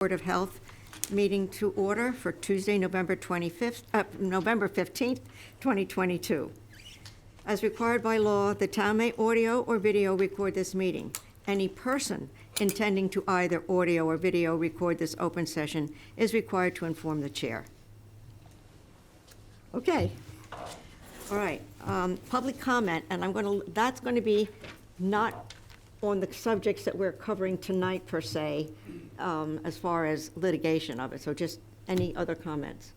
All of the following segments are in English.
Board of Health meeting to order for Tuesday, November 15th, 2022. As required by law, the town may audio or video record this meeting. Any person intending to either audio or video record this open session is required to inform the chair. Okay. All right. Public comment, and that's going to be not on the subjects that we're covering tonight per se, as far as litigation of it. So just any other comments?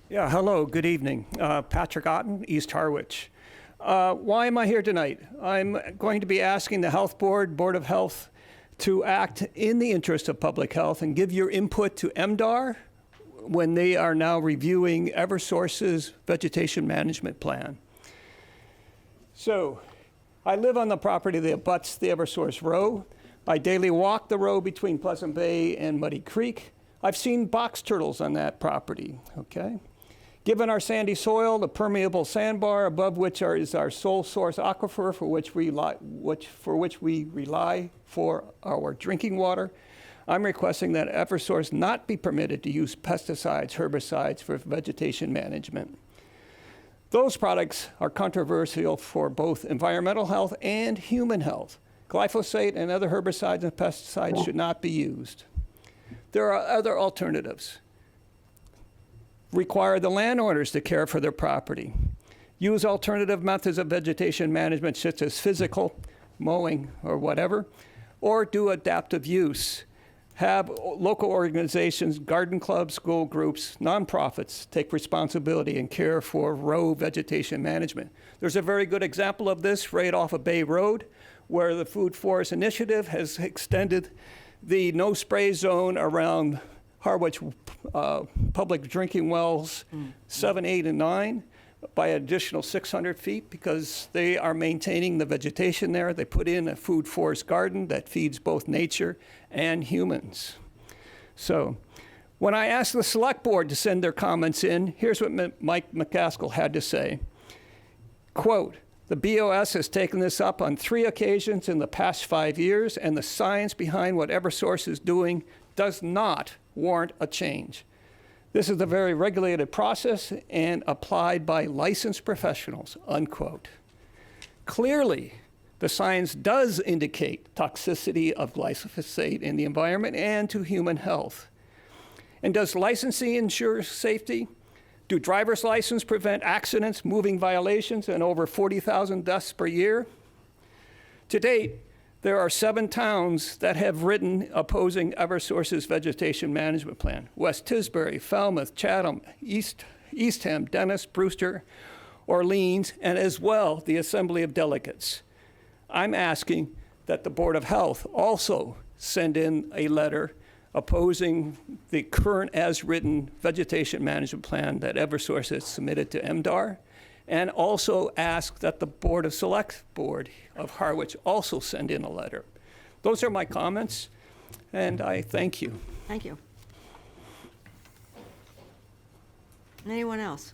Yeah, hello, good evening. Patrick Otten, East Harwich. Why am I here tonight? I'm going to be asking the Board of Health to act in the interest of public health and give your input to MDAR when they are now reviewing Eversource's vegetation management plan. So, I live on the property that abuts the Eversource Row. I daily walk the row between Pleasant Bay and Muddy Creek. I've seen box turtles on that property, okay? Given our sandy soil, the permeable sandbar above which is our sole source aquifer for which we rely for our drinking water, I'm requesting that Eversource not be permitted to use pesticides, herbicides for vegetation management. Those products are controversial for both environmental health and human health. Glyphosate and other herbicides and pesticides should not be used. There are other alternatives. Require the landowners to care for their property. Use alternative methods of vegetation management such as physical, mowing, or whatever, or do adaptive use. Have local organizations, garden clubs, school groups, nonprofits take responsibility and care for row vegetation management. There's a very good example of this right off of Bay Road, where the Food Forest Initiative has extended the no spray zone around Harwich public drinking wells 7, 8, and 9 by an additional 600 feet because they are maintaining the vegetation there. They put in a food forest garden that feeds both nature and humans. So when I asked the select board to send their comments in, here's what Mike McCaskill had to say. Quote, "The BOS has taken this up on 3 occasions in the past 5 years, and the science behind what Eversource is doing does not warrant a change. This is a very regulated process and applied by licensed professionals," unquote. Clearly, the science does indicate toxicity of glyphosate in the environment and to human health. And does licensing ensure safety? Do driver's licenses prevent accidents, moving violations, and over 40,000 deaths per year? To date, there are 7 towns that have written opposing Eversource's vegetation management plan: West Tisbury, Falmouth, Chatham, Eastham, Dennis, Brewster, Orleans, and as well the Assembly of Delegates. I'm asking that the Board of Health also send in a letter opposing the current as-written vegetation management plan that Eversource has submitted to MDAR, and also ask that the Select Board of Harwich also send in a letter. Those are my comments, and I thank you. Thank you. Anyone else?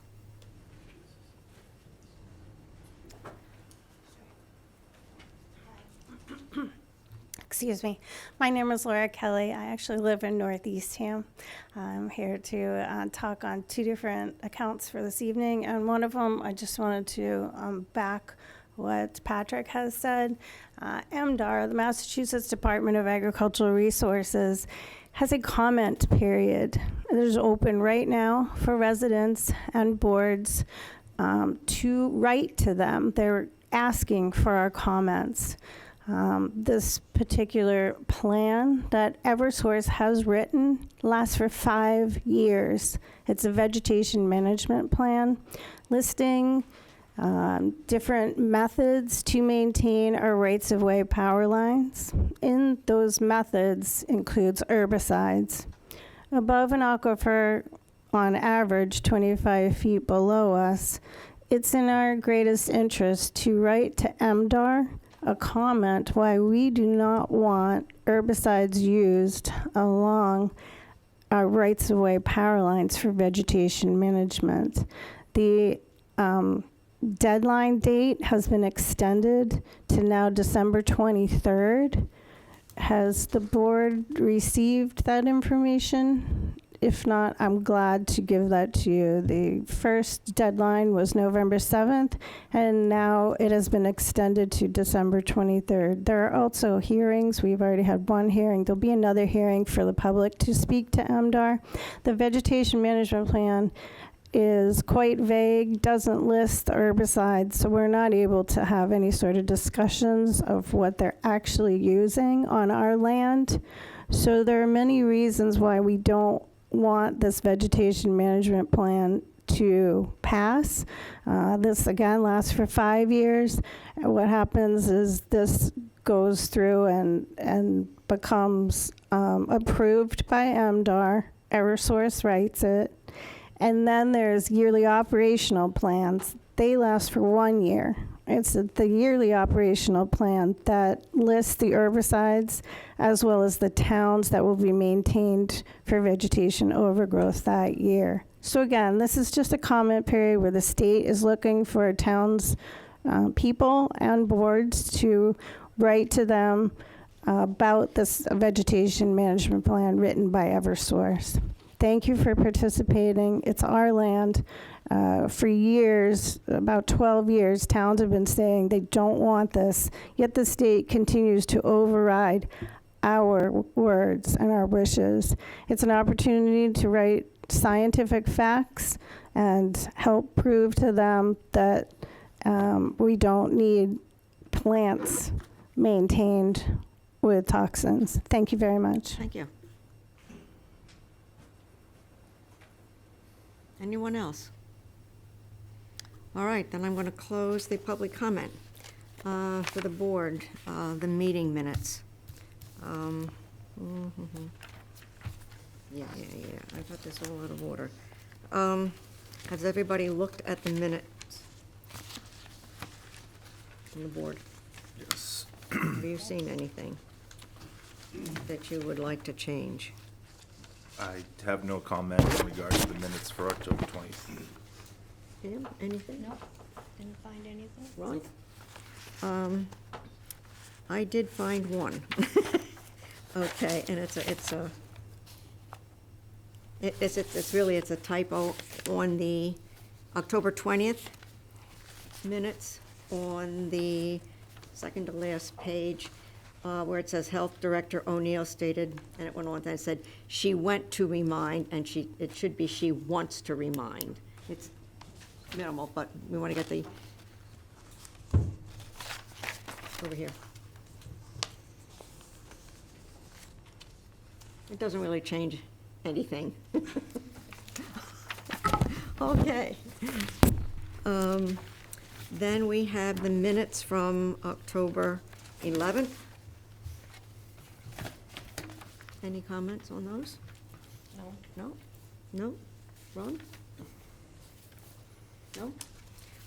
Excuse me. My name is Laura Kelly. I actually live in Northeastham. I'm here to talk on 2 different accounts for this evening, and one of them I just wanted to back what Patrick has said. MDAR, the Massachusetts Department of Agricultural Resources, has a comment period that is open right now for residents and boards to write to them. They're asking for our comments. This particular plan that Eversource has written lasts for 5 years. It's a vegetation management plan listing different methods to maintain our rights-of-way power lines. In those methods includes herbicides. Above an aquifer, on average 25 feet below us, it's in our greatest interest to write to MDAR a comment why we do not want herbicides used along our rights-of-way power lines for vegetation management. The deadline date has been extended to now December 23rd. Has the board received that information? If not, I'm glad to give that to you. The first deadline was November 7th, and now it has been extended to December 23rd. There are also hearings. We've already had one hearing. There'll be another hearing for the public to speak to MDR. The vegetation management plan is quite vague, doesn't list the herbicides, so we're not able to have any sort of discussions of what they're actually using on our land. So there are many reasons why we don't want this vegetation management plan to pass. This, again, lasts for 5 years. And what happens is this goes through and becomes approved by MDR. Eversource writes it. And then there's yearly operational plans. They last for 1 year. It's the yearly operational plan that lists the herbicides as well as the towns that will be maintained for vegetation overgrowth that year. So again, this is just a comment period where the state is looking for towns, people and boards to write to them about this vegetation management plan written by Eversource. Thank you for participating. It's our land. For years, about 12 years, towns have been saying they don't want this, yet the state continues to override our words and our wishes. It's an opportunity to write scientific facts and help prove to them that we don't need plants maintained with toxins. Thank you very much. Thank you. Anyone else? All right, then I'm going to close the public comment for the board, the meeting minutes. Yeah, I got this all out of order. Has everybody looked at the minutes on the board? Yes. Have you seen anything that you would like to change? I have no comment in regards to the minutes for October 20th. Pam, anything? Nope, didn't find anything. Ron? I did find one. Okay, and it's a typo on the October 20th minutes on the second to last page, where it says Health Director O'Neill stated, and it went on and said, she went to remind, and it should be she wants to remind. It's minimal, but we want to get the, over here. It doesn't really change anything. Okay. Then we have the minutes from October 11th. Any comments on those? No. No? No? Ron? No?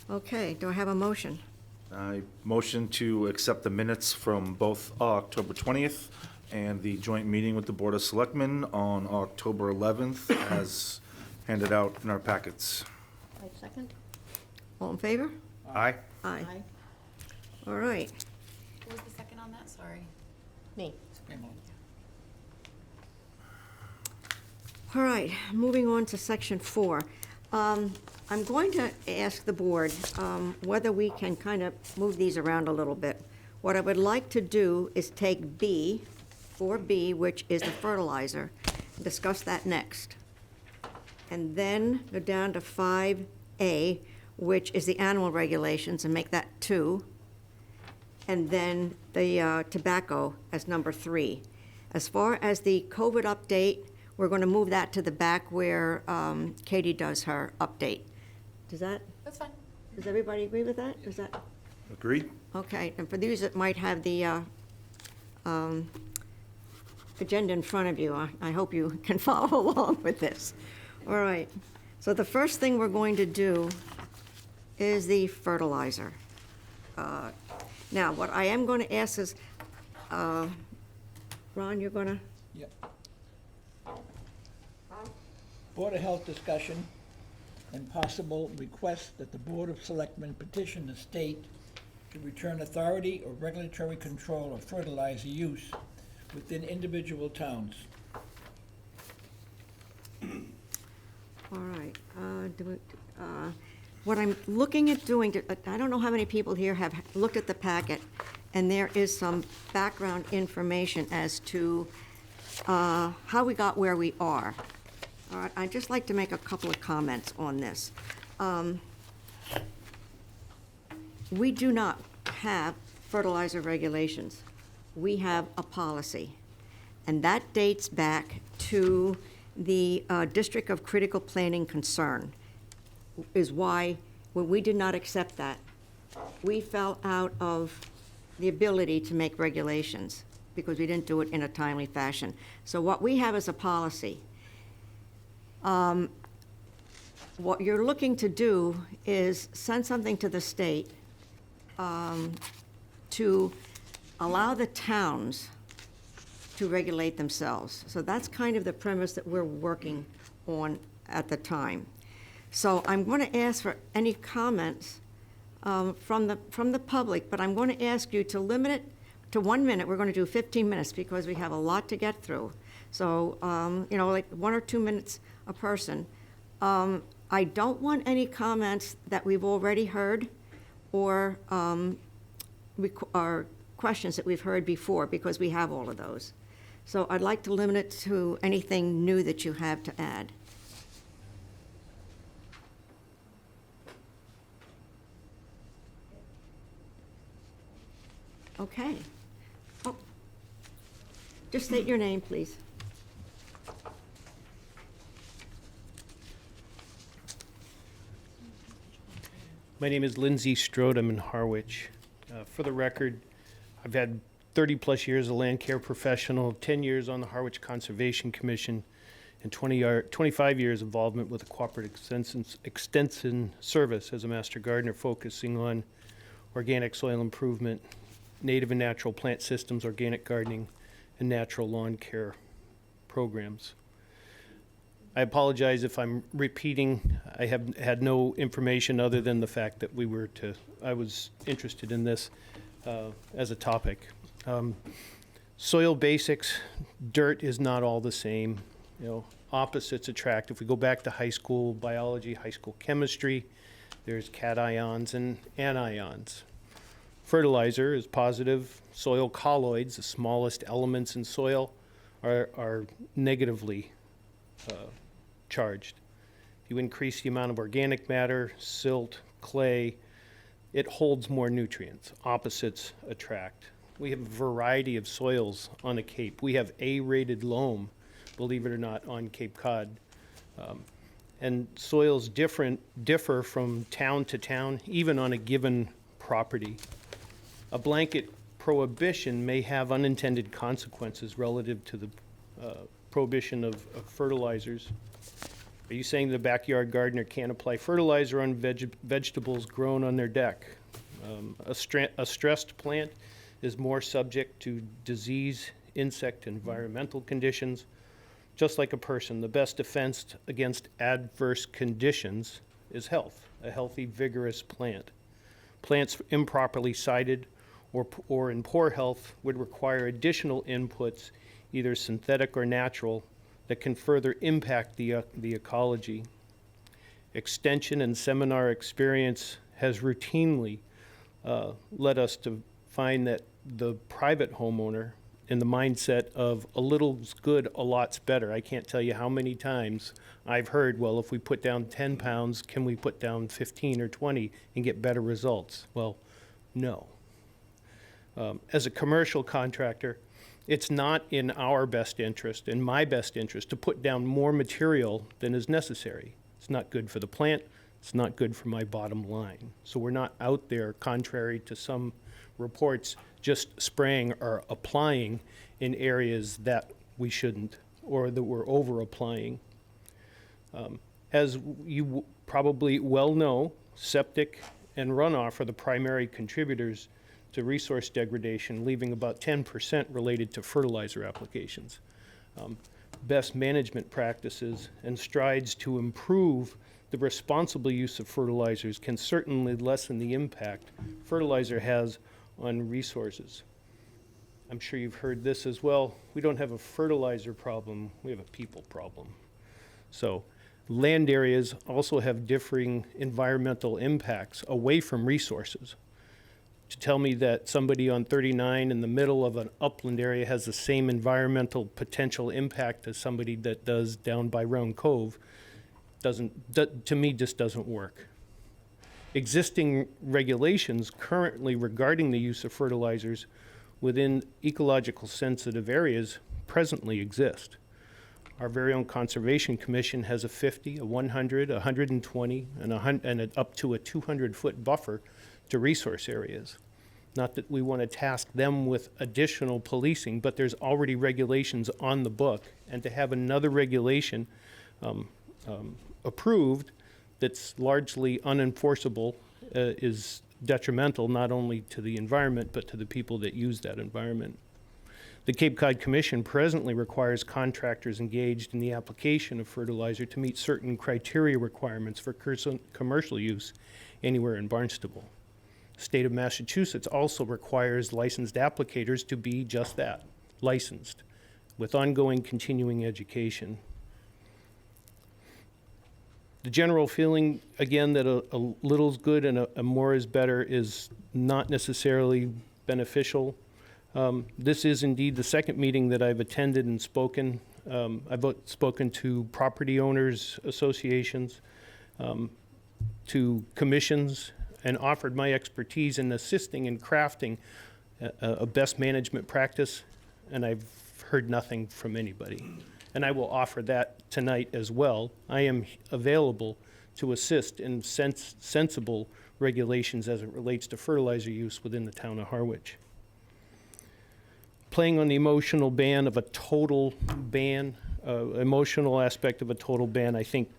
Okay, do I have a motion? I motion to accept the minutes from both October 20th and the joint meeting with the Board of Selectmen on October 11th as handed out in our packets. Wait a second. All in favor? Aye. Aye. All right. Who was the second on that? Sorry. Me. All right, moving on to section 4. I'm going to ask the board whether we can kind of move these around a little bit. What I would like to do is take B, 4B, which is the fertilizer, and discuss that next. And then go down to 5A, which is the animal regulations, and make that 2. And then the tobacco as number 3. As far as the COVID update, we're going to move that to the back where Katie does her update. That's fine. Does everybody agree with that? Is that, Agreed? okay, and for those that might have the agenda in front of you, I hope you can follow along with this. All right, so the first thing we're going to do is the fertilizer. Now, what I am going to ask is, Ron, you're going to? Yep. Board of Health discussion and possible request that the Board of Selectmen petition the state to return authority or regulatory control of fertilizer use within individual towns. All right. What I'm looking at doing, I don't know how many people here have looked at the packet, and there is some background information as to how we got where we are. All right, I'd just like to make a couple of comments on this. We do not have fertilizer regulations. We have a policy, and that dates back to the District of Critical Planning Concern, is why, when we did not accept that, we fell out of the ability to make regulations because we didn't do it in a timely fashion. So what we have is a policy. What you're looking to do is send something to the state to allow the towns to regulate themselves. So that's kind of the premise that we're working on at the time. So I'm going to ask for any comments from the public, but I'm going to ask you to limit it to 1 minute. We're going to do 15 minutes because we have a lot to get through. So, like 1 or 2 minutes a person. I don't want any comments that we've already heard or questions that we've heard before, because we have all of those. So I'd like to limit it to anything new that you have to add. Okay. Oh, just state your name, please. My name is Lindsay Strode. I'm in Harwich. For the record, I've had 30-plus years as a land care professional, 10 years on the Harwich Conservation Commission, and 25 years involvement with the Cooperative Extension Service as a master gardener, focusing on organic soil improvement, native and natural plant systems, organic gardening, and natural lawn care programs. I apologize if I'm repeating. I have had no information other than the fact that I was interested in this as a topic. Soil basics, dirt is not all the same. Opposites attract. If we go back to high school biology, high school chemistry, there's cations and anions. Fertilizer is positive. Soil colloids, the smallest elements in soil, are negatively charged. If you increase the amount of organic matter, silt, clay, it holds more nutrients. Opposites attract. We have a variety of soils on the Cape. We have A-rated loam, believe it or not, on Cape Cod. And soils differ from town to town, even on a given property. A blanket prohibition may have unintended consequences relative to the prohibition of fertilizers. Are you saying the backyard gardener can't apply fertilizer on vegetables grown on their deck? A stressed plant is more subject to disease, insect, environmental conditions. Just like a person, the best defense against adverse conditions is health, a healthy, vigorous plant. Plants improperly sited or in poor health would require additional inputs, either synthetic or natural, that can further impact the ecology. Extension and seminar experience has routinely led us to find that the private homeowner, in the mindset of a little's good, a lot's better. I can't tell you how many times I've heard, well, if we put down 10 pounds, can we put down 15 or 20 and get better results? Well, no. As a commercial contractor, it's not in our best interest, in my best interest, to put down more material than is necessary. It's not good for the plant. It's not good for my bottom line. So we're not out there, contrary to some reports, just spraying or applying in areas that we shouldn't, or that we're over-applying. As you probably well know, septic and runoff are the primary contributors to resource degradation, leaving about 10% related to fertilizer applications. Best management practices and strides to improve the responsible use of fertilizers can certainly lessen the impact fertilizer has on resources. I'm sure you've heard this as well, we don't have a fertilizer problem, we have a people problem. So land areas also have differing environmental impacts away from resources. To tell me that somebody on 39 in the middle of an upland area has the same environmental potential impact as somebody that does down by Round Cove to me just doesn't work. Existing regulations currently regarding the use of fertilizers within ecological sensitive areas presently exist. Our very own Conservation Commission has a 50, a 100, a 120, and up to a 200-foot buffer to resource areas. Not that we want to task them with additional policing, but there's already regulations on the book, and to have another regulation approved that's largely unenforceable is detrimental not only to the environment, but to the people that use that environment. The Cape Cod Commission presently requires contractors engaged in the application of fertilizer to meet certain criteria requirements for commercial use anywhere in Barnstable. The state of Massachusetts also requires licensed applicators to be just that, licensed, with ongoing continuing education. The general feeling, again, that a little's good and a more is better is not necessarily beneficial. This is indeed the second meeting that I've attended and spoken. I've spoken to property owners associations, to commissions, and offered my expertise in assisting in crafting a best management practice, and I've heard nothing from anybody. And I will offer that tonight as well. I am available to assist in sensible regulations as it relates to fertilizer use within the town of Harwich. Playing on the emotional ban of a total ban, emotional aspect of a total ban, I think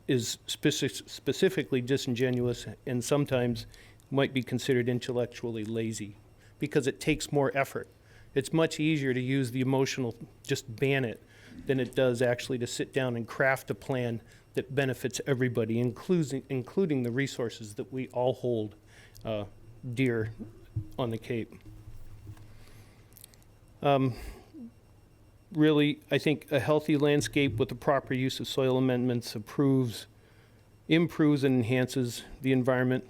is specifically disingenuous and sometimes might be considered intellectually lazy because it takes more effort. It's much easier to use the emotional, just ban it, than it does actually to sit down and craft a plan that benefits everybody, including the resources that we all hold dear on the Cape. Really, I think a healthy landscape with the proper use of soil amendments improves and enhances the environment,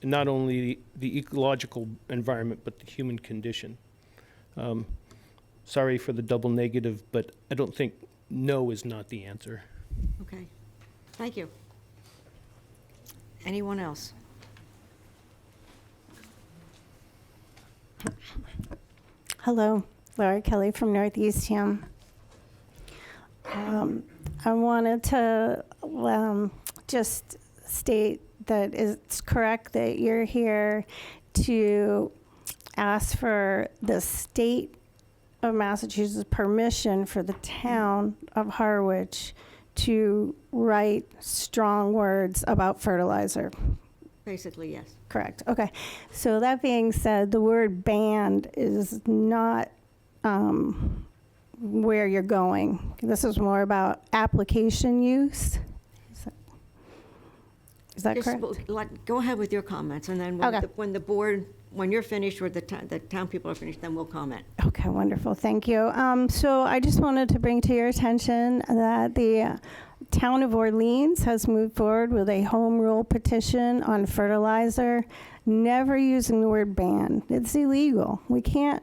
not only the ecological environment, but the human condition. Sorry for the double negative, but I don't think no is not the answer. Okay, thank you. Anyone else? Hello, Laura Kelly from Northeastham. I wanted to just state that it's correct that you're here to ask for the state of Massachusetts permission for the town of Harwich to write strong words about fertilizer. Basically, yes. Correct. Okay. So that being said, the word banned is not where you're going. This is more about application use. Is that Just correct? go ahead with your comments, and then Okay. when the board, when you're finished or the town people are finished, then we'll comment. Okay, wonderful. Thank you. So I just wanted to bring to your attention that the town of Orleans has moved forward with a home rule petition on fertilizer, never using the word ban. It's illegal. We can't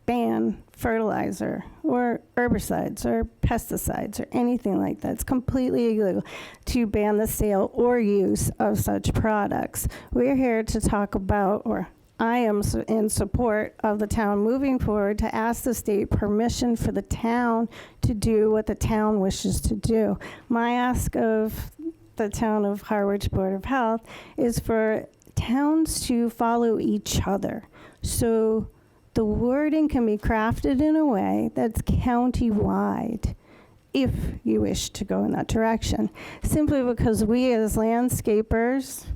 ban fertilizer or herbicides or pesticides or anything like that. It's completely illegal to ban the sale or use of such products. We're here to talk about, or I am in support of the town moving forward to ask the state permission for the town to do what the town wishes to do. My ask of the town of Harwich Board of Health is for towns to follow each other. So the wording can be crafted in a way that's county-wide if you wish to go in that direction. Simply because we as landscapers,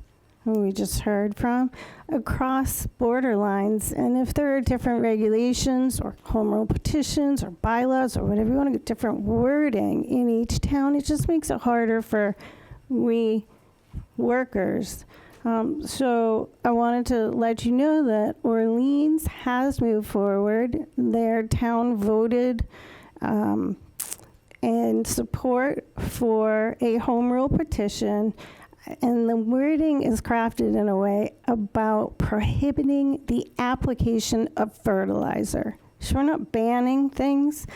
who we just heard from, across border lines, and if there are different regulations or home rule petitions or bylaws or whatever you want to get different wording in each town, it just makes it harder for we workers So I wanted to let you know that Orleans has moved forward. Their town voted in support for a home rule petition, and the wording is crafted in a way about prohibiting the application of fertilizer. So we're not banning things,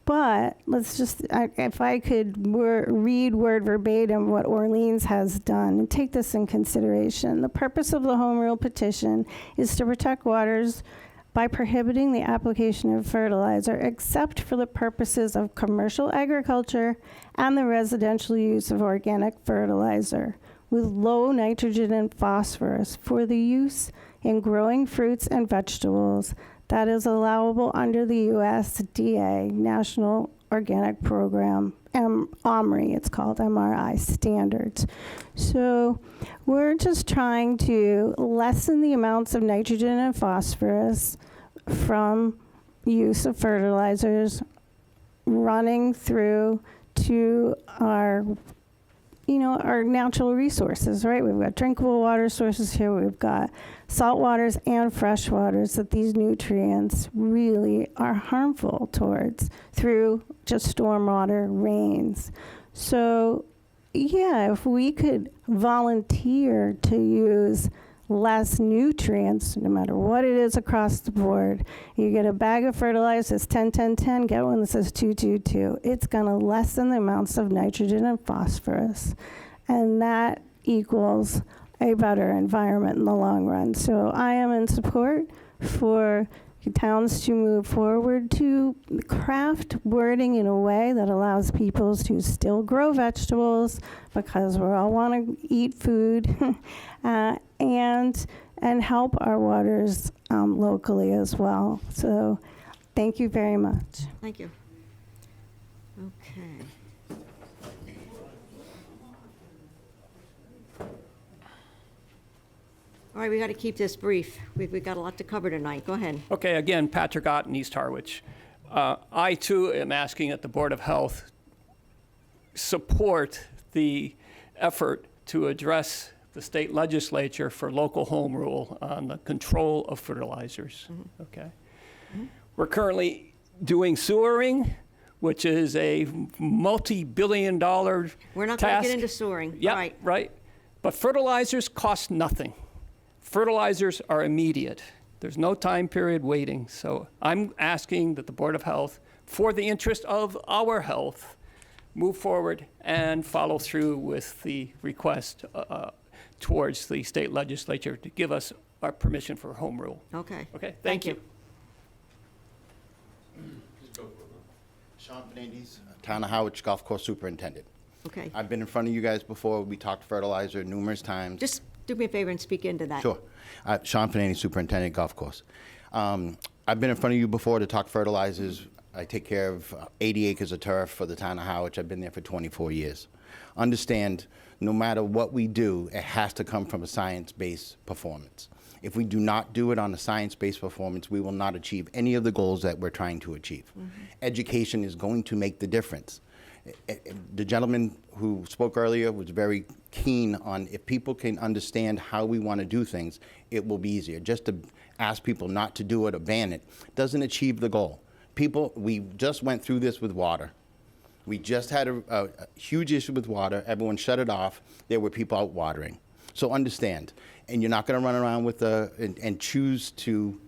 but let's just, if I could read word verbatim what Orleans has done and take this in consideration. The purpose of the home rule petition is to protect waters by prohibiting the application of fertilizer except for the purposes of commercial agriculture and the residential use of organic fertilizer with low nitrogen and phosphorus for the use in growing fruits and vegetables that is allowable under the USDA National Organic Program, OMRI, it's called, MRI standards. So we're just trying to lessen the amounts of nitrogen and phosphorus from use of fertilizers running through to our our natural resources, right? We've got drinkable water sources here. We've got salt waters and fresh waters that these nutrients really are harmful towards through just stormwater rains. So, yeah, if we could volunteer to use less nutrients, no matter what it is across the board. You get a bag of fertilizer that's 10, 10, 10, get one that says 2, 2, 2. It's gonna lessen the amounts of nitrogen and phosphorus. And that equals a better environment in the long run. So I am in support for towns to move forward to craft wording in a way that allows people to still grow vegetables because we all want to eat food and help our waters locally as well. So thank you very much. Thank you. Okay. All right, we got to keep this brief. We've got a lot to cover tonight. Go ahead. Okay, again, Patrick Ott in East Harwich. I, too, am asking that the Board of Health support the effort to address the state legislature for local home rule on the control of fertilizers. Mm-hmm. Okay. Mm-hmm. We're currently doing sewering, which is a multi-billion-dollar task. We're not going to get into sewering. Yeah, right. But fertilizers cost nothing. Fertilizers are immediate. There's no time period waiting. So I'm asking that the Board of Health, for the interest of our health, move forward and follow through with the request towards the state legislature to give us our permission for home rule. Okay. Okay, thank you. Sean Fernandez, Town of Harwich Golf Course Superintendent. Okay. I've been in front of you guys before. We talked fertilizer numerous times. Just do me a favor and speak into that. Sure. Sean Fernandez, Superintendent, Golf Course. I've been in front of you before to talk fertilizers. I take care of 80 acres of turf for the Town of Harwich. I've been there for 24 years. Understand, no matter what we do, it has to come from a science-based performance. If we do not do it on a science-based performance, we will not achieve any of the goals that we're trying to achieve. Mm-hmm. Education is going to make the difference. The gentleman who spoke earlier was very keen on if people can understand how we want to do things, it will be easier. Just to ask people not to do it or ban it doesn't achieve the goal. People, we just went through this with water. We just had a huge issue with water. Everyone shut it off. There were people out watering. So understand. And you're not going to run around with and choose to,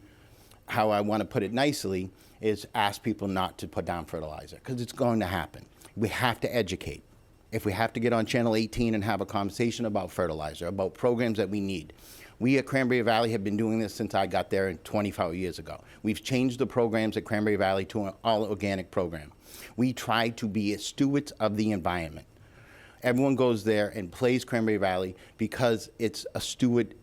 how I want to put it nicely, is ask people not to put down fertilizer, because it's going to happen. We have to educate. If we have to get on Channel 18 and have a conversation about fertilizer, about programs that we need. We at Cranberry Valley have been doing this since I got there 25 years ago. We've changed the programs at Cranberry Valley to an all-organic program. We try to be stewards of the environment. Everyone goes there and plays Cranberry Valley because it's a steward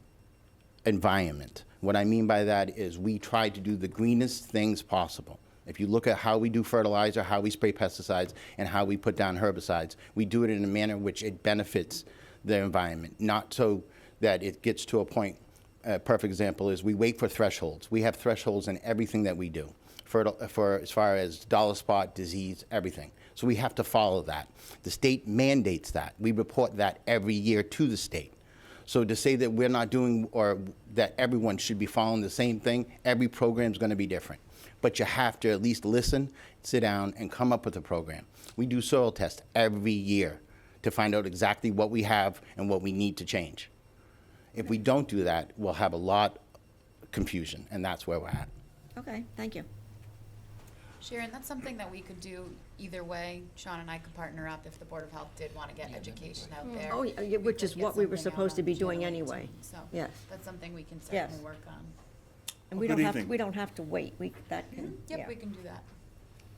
environment. What I mean by that is we try to do the greenest things possible. If you look at how we do fertilizer, how we spray pesticides, and how we put down herbicides, we do it in a manner in which it benefits the environment, not so that it gets to a point. A perfect example is we wait for thresholds. We have thresholds in everything that we do, for as far as dollar spot, disease, everything. So we have to follow that. The state mandates that. We report that every year to the state. So to say that we're not doing, or that everyone should be following the same thing, every program is going to be different. But you have to at least listen, sit down, and come up with a program. We do soil tests every year to find out exactly what we have and what we need to change. If we don't do that, we'll have a lot of confusion, and that's where we're at. Okay, thank you. Sharon, that's something that we could do either way. Sean and I could partner up if the Board of Health did want to get education out there. Oh, yeah, which is could get what we were something out supposed to on be the doing channel anyway. too. So Yes. that's something we can Yes. certainly work on. And Well, good evening. we don't have to wait. That can, Yep, yeah. we can do that.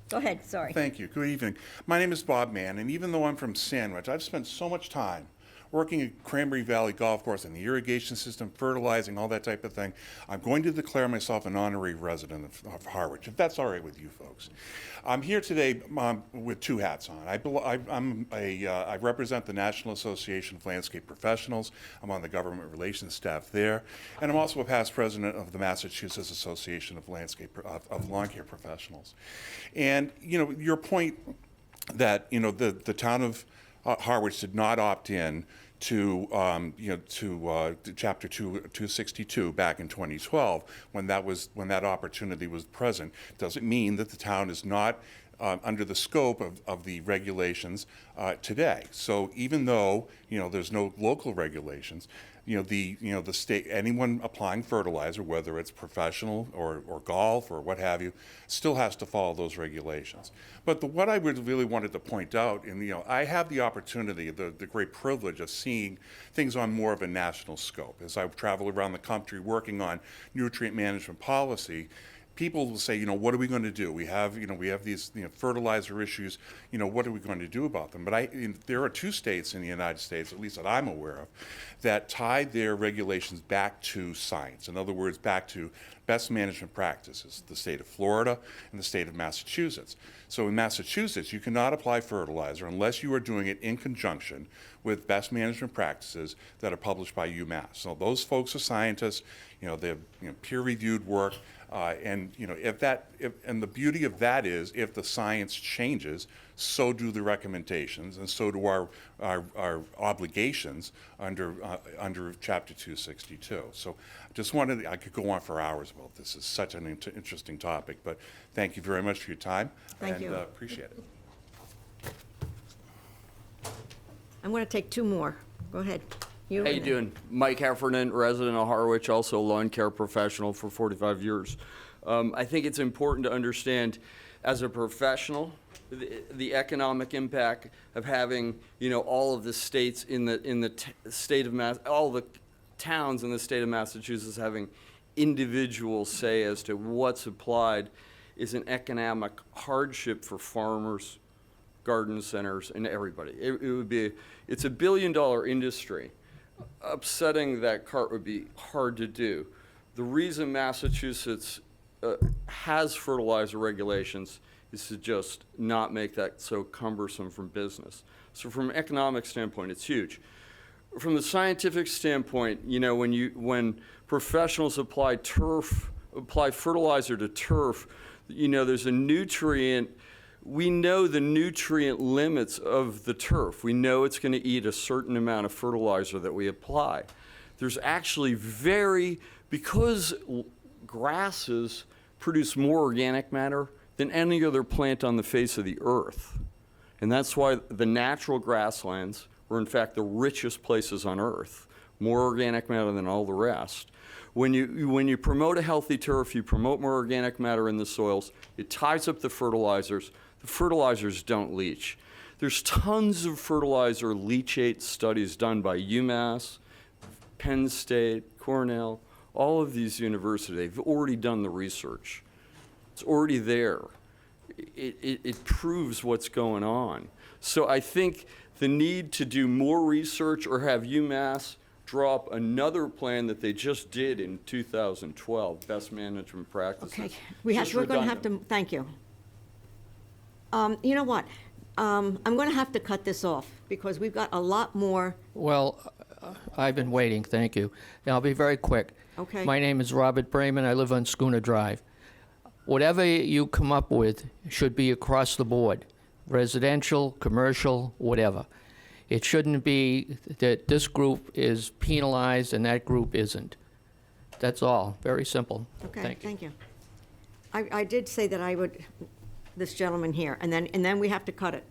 Go ahead, sorry. Thank you. Good evening. My name is Bob Mann, and even though I'm from Sandwich, I've spent so much time working at Cranberry Valley Golf Course and the irrigation system, fertilizing, all that type of thing. I'm going to declare myself an honorary resident of Harwich, if that's all right with you folks. I'm here today with two hats on. I represent the National Association of Landscape Professionals. I'm on the government relations staff there, and I'm also a past president of the Massachusetts Association of of Lawn Care Professionals. And your point that the town of Harwich did not opt in to Chapter 262 back in 2012 when that opportunity was present doesn't mean that the town is not under the scope of the regulations today. So even though there's no local regulations, the state, anyone applying fertilizer, whether it's professional or golf or what have you, still has to follow those regulations. But what I really wanted to point out, and I have the opportunity, the great privilege of seeing things on more of a national scope. As I travel around the country working on nutrient management policy, people will say, what are we going to do? We have these fertilizer issues. What are we going to do about them? But there are two states in the United States, at least that I'm aware of, that tied their regulations back to science. In other words, back to best management practices, the state of Florida and the state of Massachusetts. So in Massachusetts, you cannot apply fertilizer unless you are doing it in conjunction with best management practices that are published by UMass. So those folks are scientists, they're peer-reviewed work, and and the beauty of that is if the science changes, so do the recommendations, and so do our obligations under Chapter 262. So I could go on for hours about this. It's such an interesting topic, but thank you very much for your time. Thank you. Appreciate it. I'm going to take two more. Go ahead. How you doing? Mike Heffernan, resident of Harwich, also a lawn care professional for 45 years. I think it's important to understand, as a professional, the economic impact of having, all of the states in the state of all the towns in the state of Massachusetts having individual say as to what's applied is an economic hardship for farmers, garden centers, and everybody. It's a $1 billion industry. Upsetting that cart would be hard to do. The reason Massachusetts has fertilizer regulations is to just not make that so cumbersome from business. So from an economic standpoint, it's huge. From the scientific standpoint, when professionals apply fertilizer to turf, there's a nutrient. We know the nutrient limits of the turf. We know it's going to eat a certain amount of fertilizer that we apply. There's actually because grasses produce more organic matter than any other plant on the face of the earth. And that's why the natural grasslands were in fact the richest places on earth, more organic matter than all the rest. When you promote a healthy turf, you promote more organic matter in the soils, it ties up the fertilizers. The fertilizers don't leach. There's tons of fertilizer leachate studies done by UMass, Penn State, Cornell, all of these universities. They've already done the research. It's already there. It proves what's going on. So I think the need to do more research or have UMass draw up another plan that they just did in 2012, best management practices. Okay, Just we're going to have redundant. to, thank you. You know what? I'm going to have to cut this off because we've got a lot more. Well, I've been waiting, thank you. And I'll be very quick. Okay. My name is Robert Brayman. I live on Schooner Drive. Whatever you come up with should be across the board, residential, commercial, whatever. It shouldn't be that this group is penalized and that group isn't. That's all. Very simple. Okay, Thank you. thank you. I did say that I would, this gentleman here, and then we have to cut it.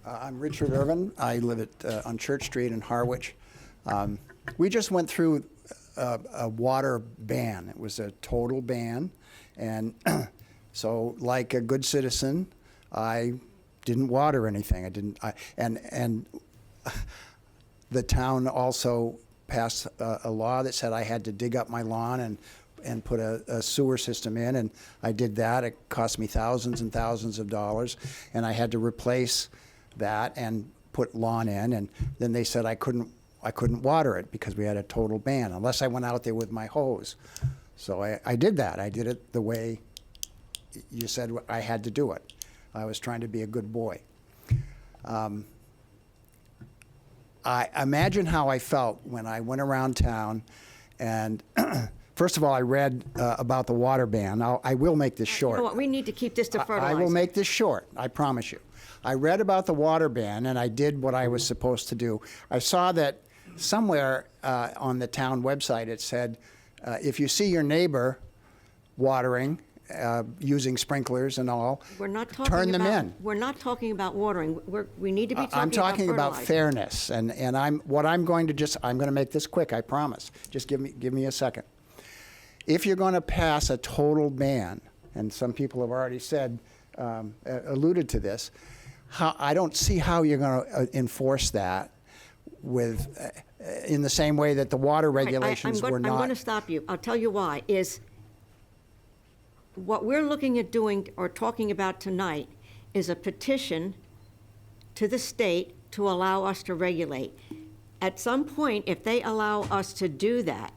I'm Richard Irvin. I live at on Church Street in Harwich. We just went through a water ban. It was a total ban, and so like a good citizen, I didn't water anything. And the town also passed a law that said I had to dig up my lawn and put a sewer system in, and I did that. It cost me thousands and thousands of dollars, and I had to replace that and put lawn in, and then they said I couldn't water it because we had a total ban unless I went out there with my hose. So I did that. I did it the way you said I had to do it. I was trying to be a good boy. I imagine how I felt when I went around town, and first of all, I read about the water ban. I will make this short. You know what, we need to keep this to I fertilizer. will make this short, I promise you. I read about the water ban, and I did what I was supposed to do. I saw that somewhere on the town website it said, if you see your neighbor watering, using sprinklers and all, We're not talking turn them in. We're not talking about watering. We need to be I'm talking about fertilizer. fairness, and I'm going to make this quick, I promise. Just give me a second. If you're going to pass a total ban, and some people have already said, alluded to this, I don't see how you're going to enforce that with, in the same way that the water regulations were not. I'm going to stop you. I'll tell you why. Is what we're looking at doing or talking about tonight is a petition to the state to allow us to regulate. At some point, if they allow us to do that,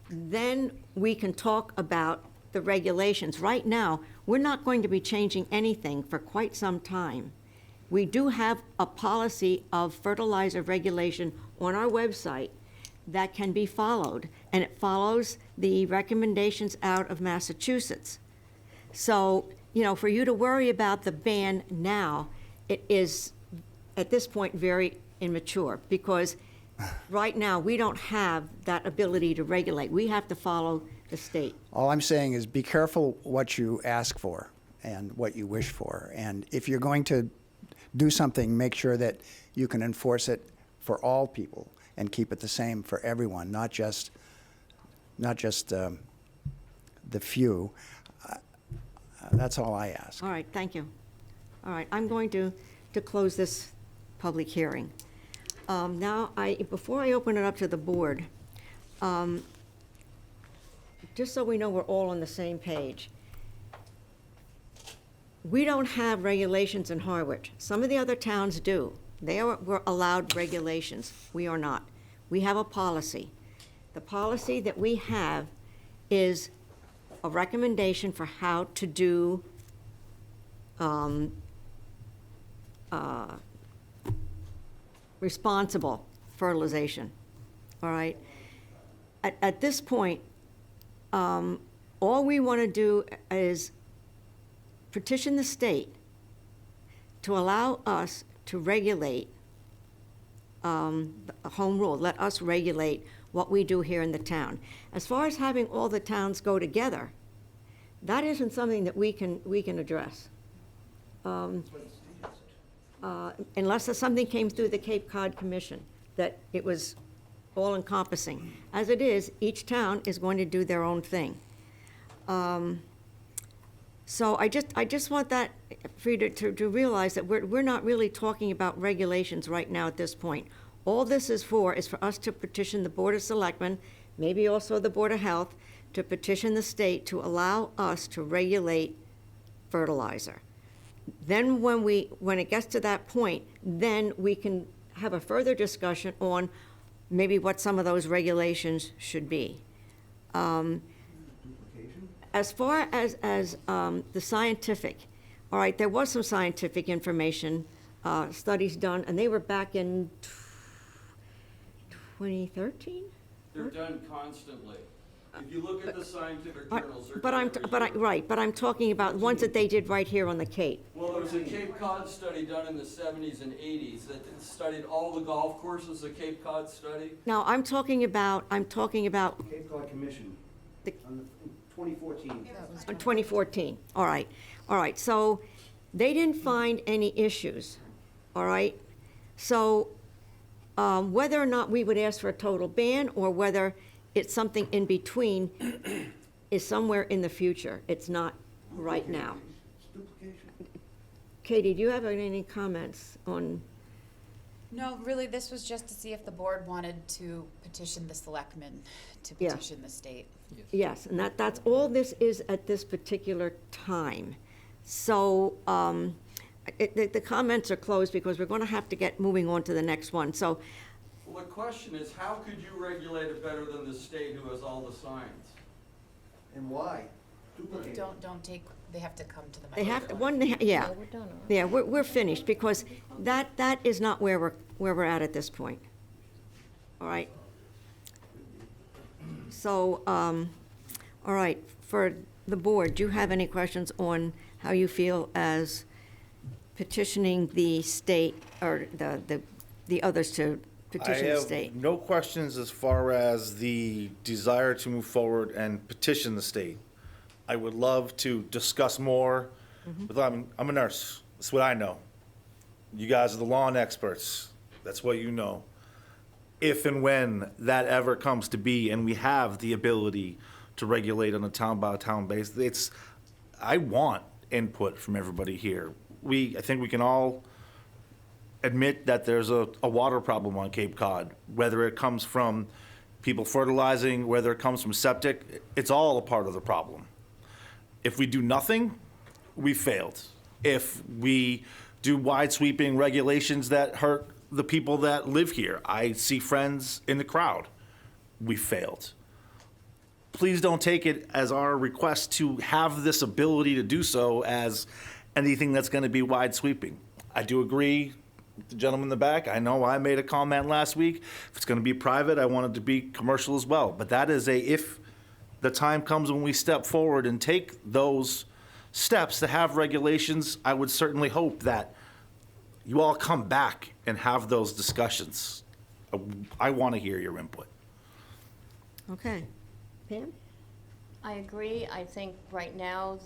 then we can talk about the regulations. Right now, we're not going to be changing anything for quite some time. We do have a policy of fertilizer regulation on our website that can be followed, and it follows the recommendations out of Massachusetts. So, for you to worry about the ban now, it is, at this point, very immature, because right now, we don't have that ability to regulate. We have to follow the state. All I'm saying is be careful what you ask for and what you wish for. And if you're going to do something, make sure that you can enforce it for all people and keep it the same for everyone, not just the few. That's all I ask. All right, thank you. All right, I'm going to close this public hearing. Now, before I open it up to the board, just so we know we're all on the same page, we don't have regulations in Harwich. Some of the other towns do. Were allowed regulations. We are not. We have a policy. The policy that we have is a recommendation for how to do responsible fertilization, all right? At this point, all we want to do is petition the state to allow us to regulate a home rule, let us regulate what we do here in the town. As far as having all the towns go together, that isn't something that we can address. Unless something came through the Cape Cod Commission, that it was all-encompassing. As it is, each town is going to do their own thing. So I just want that for you to realize that we're not really talking about regulations right now at this point. All this is for us to petition the Board of Selectmen, maybe also the Board of Health, to petition the state to allow us to regulate fertilizer. Then when it gets to that point, then we can have a further discussion on maybe what some of those regulations should be. As far as the scientific, all right, there was some scientific information, studies done, and they were back in 2013? They're done constantly. If you look at the scientific journals, they're but I'm talking about ones that they did right here on the Cape. Well, there was a Cape Cod study done in the 70s and 80s that studied all the golf courses, the Cape Cod study. Now, I'm talking about Cape Cod Commission, on 2014. 2014. All right, so they didn't find any issues, all right? So whether or not we would ask for a total ban, or whether it's something in between, is somewhere in the future. It's not right now. It's duplication. Katie, do you have any comments on? No, really, this was just to see if the board wanted to petition the selectmen to Yeah. petition the state. Yes, and that's all this is at this particular time. So the comments are closed because we're going to have to get moving on to the next one. So Well, the question is, how could you regulate it better than the state who has all the science? And why? Duplicate. Don't take, they have to come to the they have, microphone. yeah, yeah, we're finished, because that is not where we're at this point. All right? So, all right, for the board, do you have any questions on how you feel as petitioning the state, or the others to petition the state? I have no questions as far as the desire to move forward and petition the state. I would love to discuss more, but I'm a nurse. That's what I know. You guys are the law experts. That's what you know. If and when that ever comes to be, and we have the ability to regulate on a town-by-town basis, I want input from everybody here. I think we can all admit that there's a water problem on Cape Cod, whether it comes from people fertilizing, whether it comes from septic, it's all a part of the problem. If we do nothing, we failed. If we do wide sweeping regulations that hurt the people that live here, I see friends in the crowd, we failed. Please don't take it as our request to have this ability to do so as anything that's going to be wide sweeping. I do agree with the gentleman in the back. I know I made a comment last week. If it's going to be private, I want it to be commercial as well. But that is if the time comes when we step forward and take those steps to have regulations, I would certainly hope that you all come back and have those discussions. I want to hear your input. Okay. Pam? I agree. I think right now,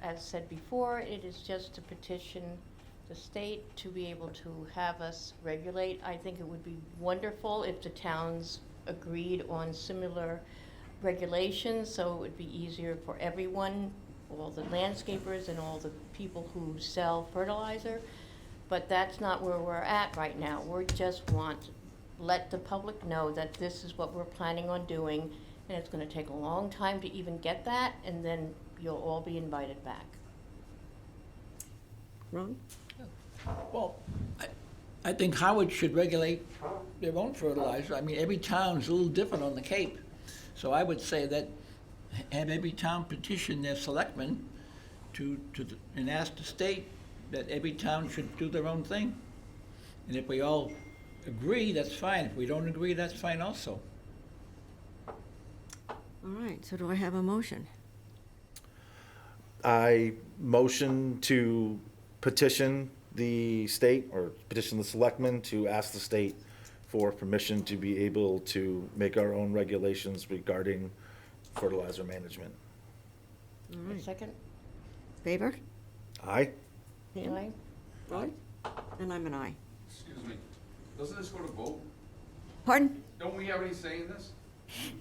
as said before, it is just to petition the state to be able to have us regulate. I think it would be wonderful if the towns agreed on similar regulations, so it would be easier for everyone, all the landscapers and all the people who sell fertilizer. But that's not where we're at right now. We just want to let the public know that this is what we're planning on doing, and it's going to take a long time to even get that, and then you'll all be invited back. Ron? Well, I think Howard should regulate their own fertilizer. I mean, every town's a little different on the Cape. So I would say that have every town petition their selectmen and ask the state that every town should do their own thing. And if we all agree, that's fine. If we don't agree, that's fine also. All right, so do I have a motion? I motion to petition the state, or petition the selectmen to ask the state for permission to be able to make our own regulations regarding fertilizer management. All right. Second? Favor? Aye? Pam? Aye. Ron? And I'm an aye. Excuse me, doesn't this go to vote? Pardon? Don't we have any say in this?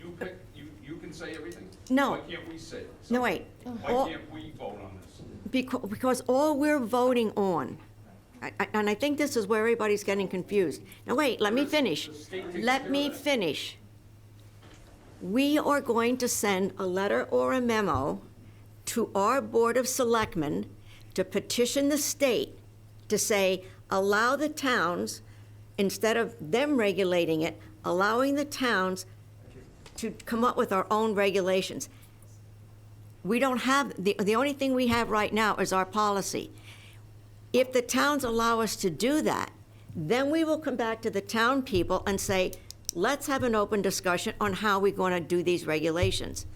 You pick, you can say everything? No. Why can't we say it? No, wait. Why can't we vote on this? Because all we're voting on, and I think this is where everybody's getting confused. Now, wait, let me finish. Let me finish. We are going to send a letter or a memo to our Board of Selectmen to petition the state to say, allow the towns, instead of them regulating it, allowing the towns to come up with our own regulations. We don't have, the only thing we have right now is our policy. If the towns allow us to do that, then we will come back to the town people and say, Let's have an open discussion on how we're going to do these regulations.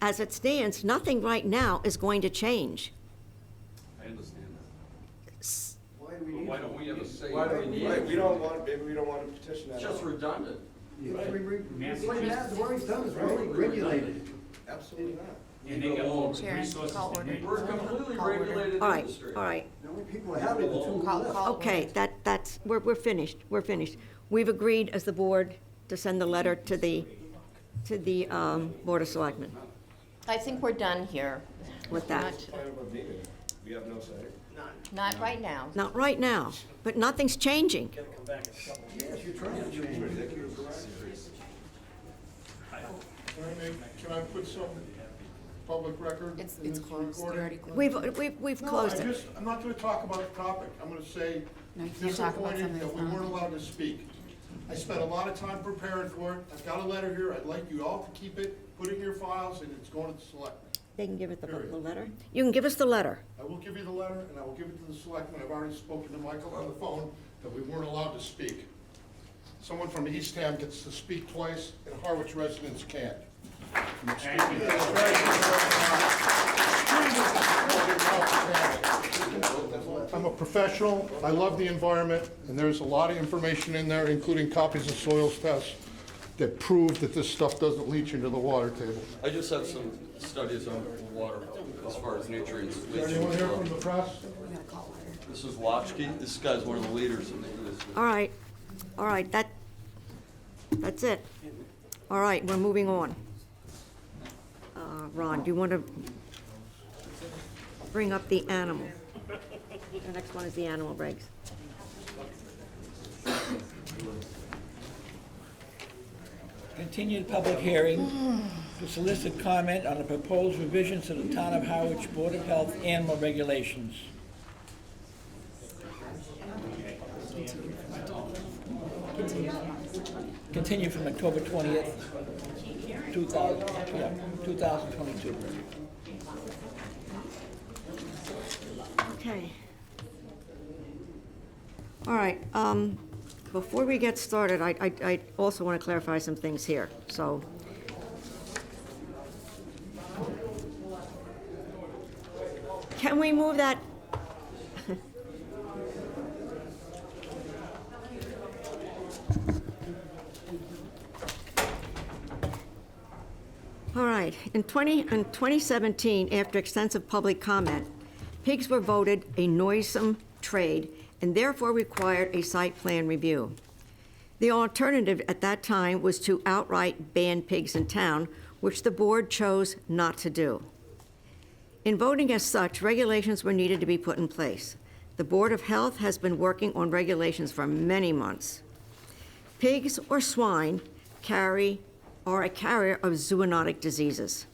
As it stands, nothing right now is going to change. I understand S- Why do we that. need Why it? don't we have a say? Why in do it? we, right, we don't want, maybe we don't want to petition that. It's just out. redundant. Right, it's like that, the already done, it's already regulated. Absolutely not. And they got all the Sharon, resources call they order. need. We're a completely Call order. regulated All right, industry. all right. The only people that have it are the two who Call, left. call Okay, order. that's, we're finished, we're finished. We've agreed as the board to send the letter to the Board of Selectmen I think we're done here. with that. We have no say. Not right now. Not right now, but nothing's changing. Yes, you're trying to change it. Can I put some public record? It's in this closed, you recording? already closed. We've No, closed it. I'm not gonna talk about the topic. I'm gonna say No, you can't talk about disappointed something that we that's not. weren't allowed to speak. I spent a lot of time preparing for it. I've got a letter here. I'd like you all to keep it, put it in your files, and it's going to the selectmen. They can give it the Period. letter? You can give us the letter. I will give you the letter, and I will give it to the selectmen. I've already spoken to Michael on the phone that we weren't allowed to speak. Someone from Eastham gets to speak twice, and Harwich residents can't. I'm a professional, I love the environment, and there's a lot of information in there, including copies of soils tests, that prove that this stuff doesn't leach into the water table. I just have some studies on water as far as nutrients. Anyone here from the press? This is Watchkey. This guy's one of the leaders in the industry. All right, that's it. All right, we're moving on. Ron, do you want to bring up the animal? The next one is the animal regs. Continued public hearing to solicit comment on the proposed revisions to the Town of Harwich Board of Health animal regulations. Continue from October 20th, 2022. Okay. All right, before we get started, I also want to clarify some things here, so. Can we move that? All right, in 2017, after extensive public comment, pigs were voted a noisome trade and therefore required a site plan review. The alternative at that time was to outright ban pigs in town, which the board chose not to do. In voting as such, regulations were needed to be put in place. The Board of Health has been working on regulations for many months. Pigs or swine are a carrier of zoonotic diseases.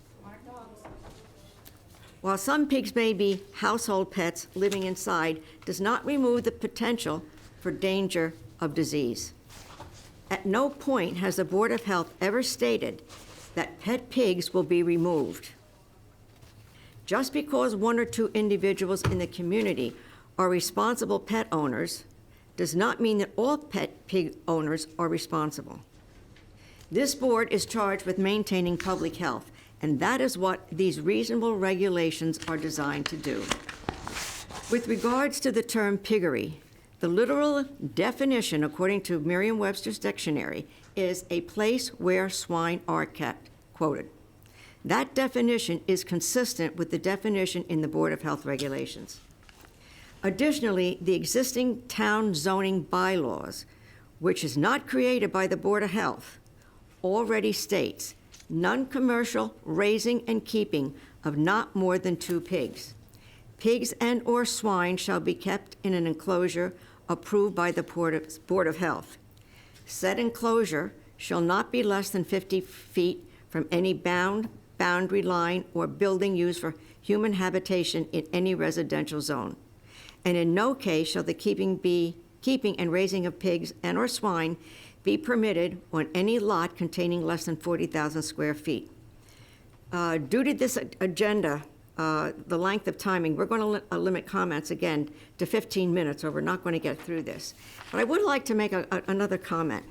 While some pigs may be household pets, living inside does not remove the potential for danger of disease. At no point has the Board of Health ever stated that pet pigs will be removed. Just because one or two individuals in the community are responsible pet owners does not mean that all pet pig owners are responsible. This board is charged with maintaining public health, and that is what these reasonable regulations are designed to do. With regards to the term piggery, the literal definition, according to Merriam-Webster's dictionary, is a place where swine are kept, quoted. That definition is consistent with the definition in the Board of Health regulations. Additionally, the existing town zoning bylaws, which is not created by the Board of Health, already states non-commercial raising and keeping of not more than 2 pigs. Pigs and/or swine shall be kept in an enclosure approved by the Board of Health. Said enclosure shall not be less than 50 feet from any boundary line or building used for human habitation in any residential zone. And in no case shall the keeping and raising of pigs and/or swine be permitted on any lot containing less than 40,000 square feet. Due to this agenda, the length of timing, we're going to limit comments again to 15 minutes, or we're not going to get through this. But I would like to make another comment.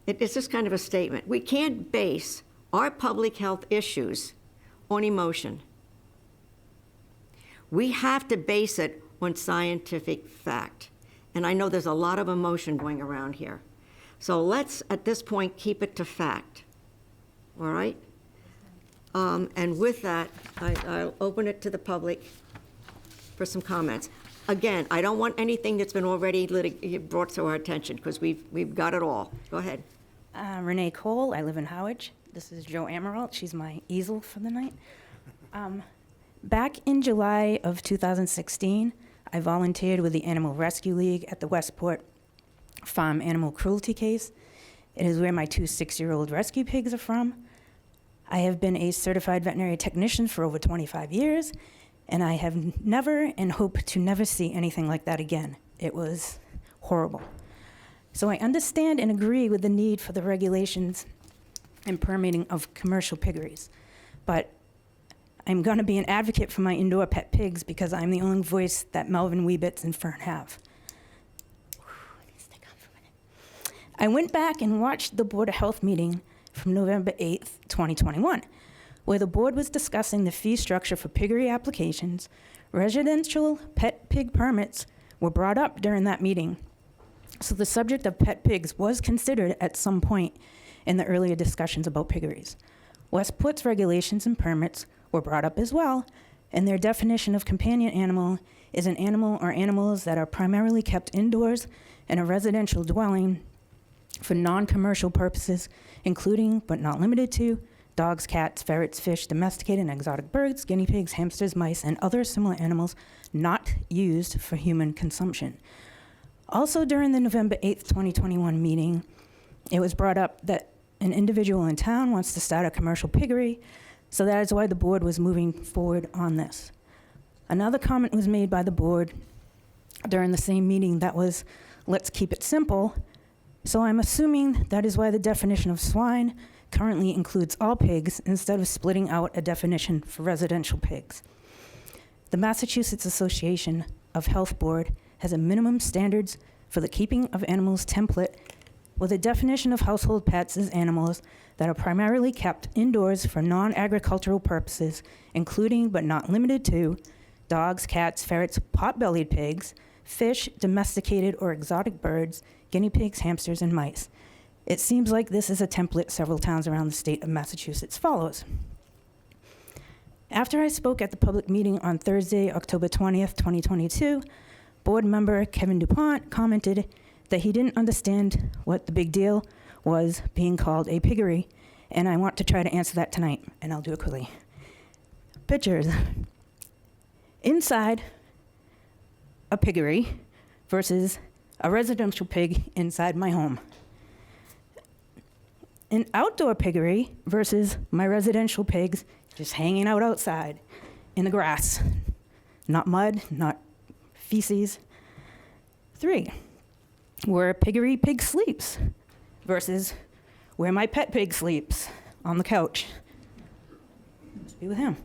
It's just kind of a statement. We can't base our public health issues on emotion. We have to base it on scientific fact. And I know there's a lot of emotion going around here. So let's, at this point, keep it to fact. All right? And with that, I'll open it to the public for some comments. Again, I don't want anything that's been already brought to our attention, because we've got it all. Go ahead. Renee Cole, I live in Harwich. This is Jo Amaral. She's my easel for the night. Back in July of 2016, I volunteered with the Animal Rescue League at the Westport Farm animal cruelty case. It is where my 2 6-year-old rescue pigs are from. I have been a certified veterinary technician for over 25 years, and I have never and hope to never see anything like that again. It was horrible. So I understand and agree with the need for the regulations and permitting of commercial piggeries, but I'm going to be an advocate for my indoor pet pigs because I'm the only voice that Melvin, Weebits, and Fern have. I went back and watched the Board of Health meeting from November 8th, 2021, where the board was discussing the fee structure for piggery applications. Residential pet pig permits were brought up during that meeting. So the subject of pet pigs was considered at some point in the earlier discussions about piggeries. Westport's regulations and permits were brought up as well, and their definition of companion animal is an animal or animals that are primarily kept indoors in a residential dwelling for non-commercial purposes, including but not limited to dogs, cats, ferrets, fish, domesticated and exotic birds, guinea pigs, hamsters, mice, and other similar animals not used for human consumption. Also during the November 8th, 2021 meeting, it was brought up that an individual in town wants to start a commercial piggery, so that is why the board was moving forward on this. Another comment was made by the board during the same meeting that was, let's keep it simple. So I'm assuming that is why the definition of swine currently includes all pigs instead of splitting out a definition for residential pigs. The Massachusetts Association of Health Board has a minimum standards for the keeping of animals template with a definition of household pets as animals that are primarily kept indoors for non-agricultural purposes, including but not limited to dogs, cats, ferrets, pot-bellied pigs, fish, domesticated or exotic birds, guinea pigs, hamsters, and mice. It seems like this is a template several towns around the state of Massachusetts follows. After I spoke at the public meeting on Thursday, October 20th, 2022, board member Kevin DuPont commented that he didn't understand what the big deal was being called a piggery, and I want to try to answer that tonight, and I'll do it quickly. Pictures. Inside a piggery versus a residential pig inside my home. An outdoor piggery versus my residential pigs just hanging out outside in the grass. Not mud, not feces. 3, where a piggery pig sleeps versus where my pet pig sleeps on the couch. Must be with him.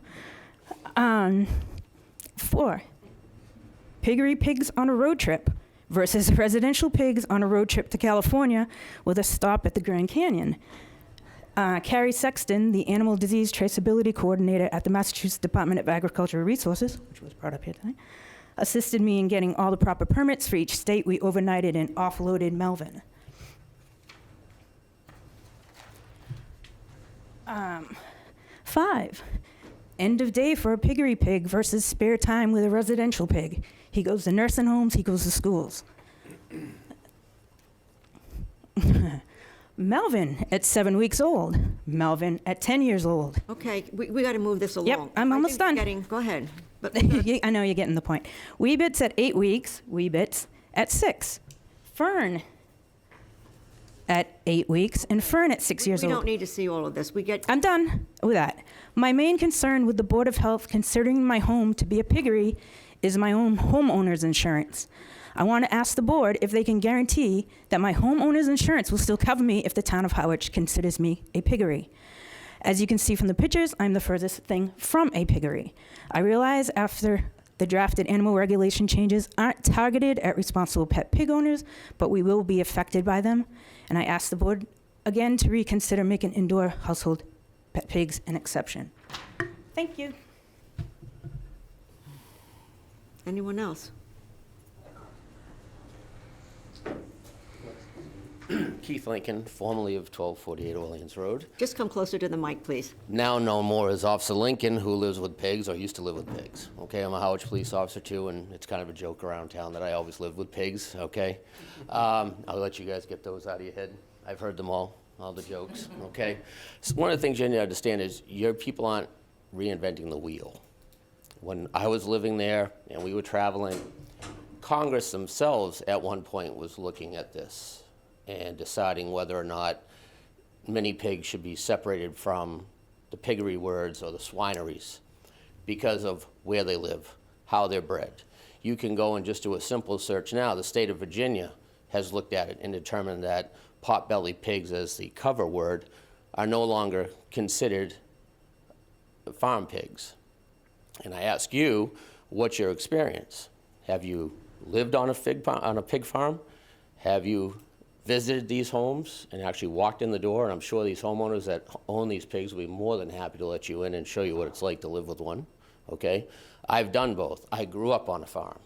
4, piggery pigs on a road trip versus residential pigs on a road trip to California with a stop at the Grand Canyon. Carrie Sexton, the Animal Disease Traceability Coordinator at the Massachusetts Department of Agricultural Resources, which was brought up here tonight, assisted me in getting all the proper permits for each state. We overnighted and offloaded Melvin. 5, end of day for a piggery pig versus spare time with a residential pig. He goes to nursing homes, he goes to schools. Melvin at 7 weeks old. Melvin at 10 years old. Okay, we got to move this along. Yep, I'm almost done. Go ahead. But I know you're getting the point. Weebits at 8 weeks, Weebits at 6. Fern at 8 weeks, and Fern at 6 years we old. don't need to see all of this. I'm done with that. My main concern with the Board of Health considering my home to be a piggery is my own homeowner's insurance. I want to ask the board if they can guarantee that my homeowner's insurance will still cover me if the town of Harwich considers me a piggery. As you can see from the pictures, I'm the furthest thing from a piggery. I realize after The drafted animal regulation changes aren't targeted at responsible pet pig owners, but we will be affected by them. And I ask the board again to reconsider making indoor household pet pigs an exception. Thank you. Anyone else? Keith Lincoln, formerly of 1248 Orleans Road. Just come closer to the mic, please. Now known more as Officer Lincoln, who lives with pigs, or used to live with pigs. Okay, I'm a Harwich police officer too, and it's kind of a joke around town that I always lived with pigs, okay? I'll let you guys get those out of your head. I've heard them all the jokes, okay? So one of the things you need to understand is your people aren't reinventing the wheel. When I was living there and we were traveling, Congress themselves at one point was looking at this and deciding whether or not mini pigs should be separated from the piggery words or the swineries because of where they live, how they're bred. You can go and just do a simple search now. The state of Virginia has looked at it and determined that pot-bellied pigs, as the cover word, are no longer considered farm pigs. And I ask you, what's your experience? Have you lived on a pig farm? Have you visited these homes and actually walked in the door? And I'm sure these homeowners that own these pigs will be more than happy to let you in and show you what it's like to live with one, okay? I've done both. I grew up on a farm.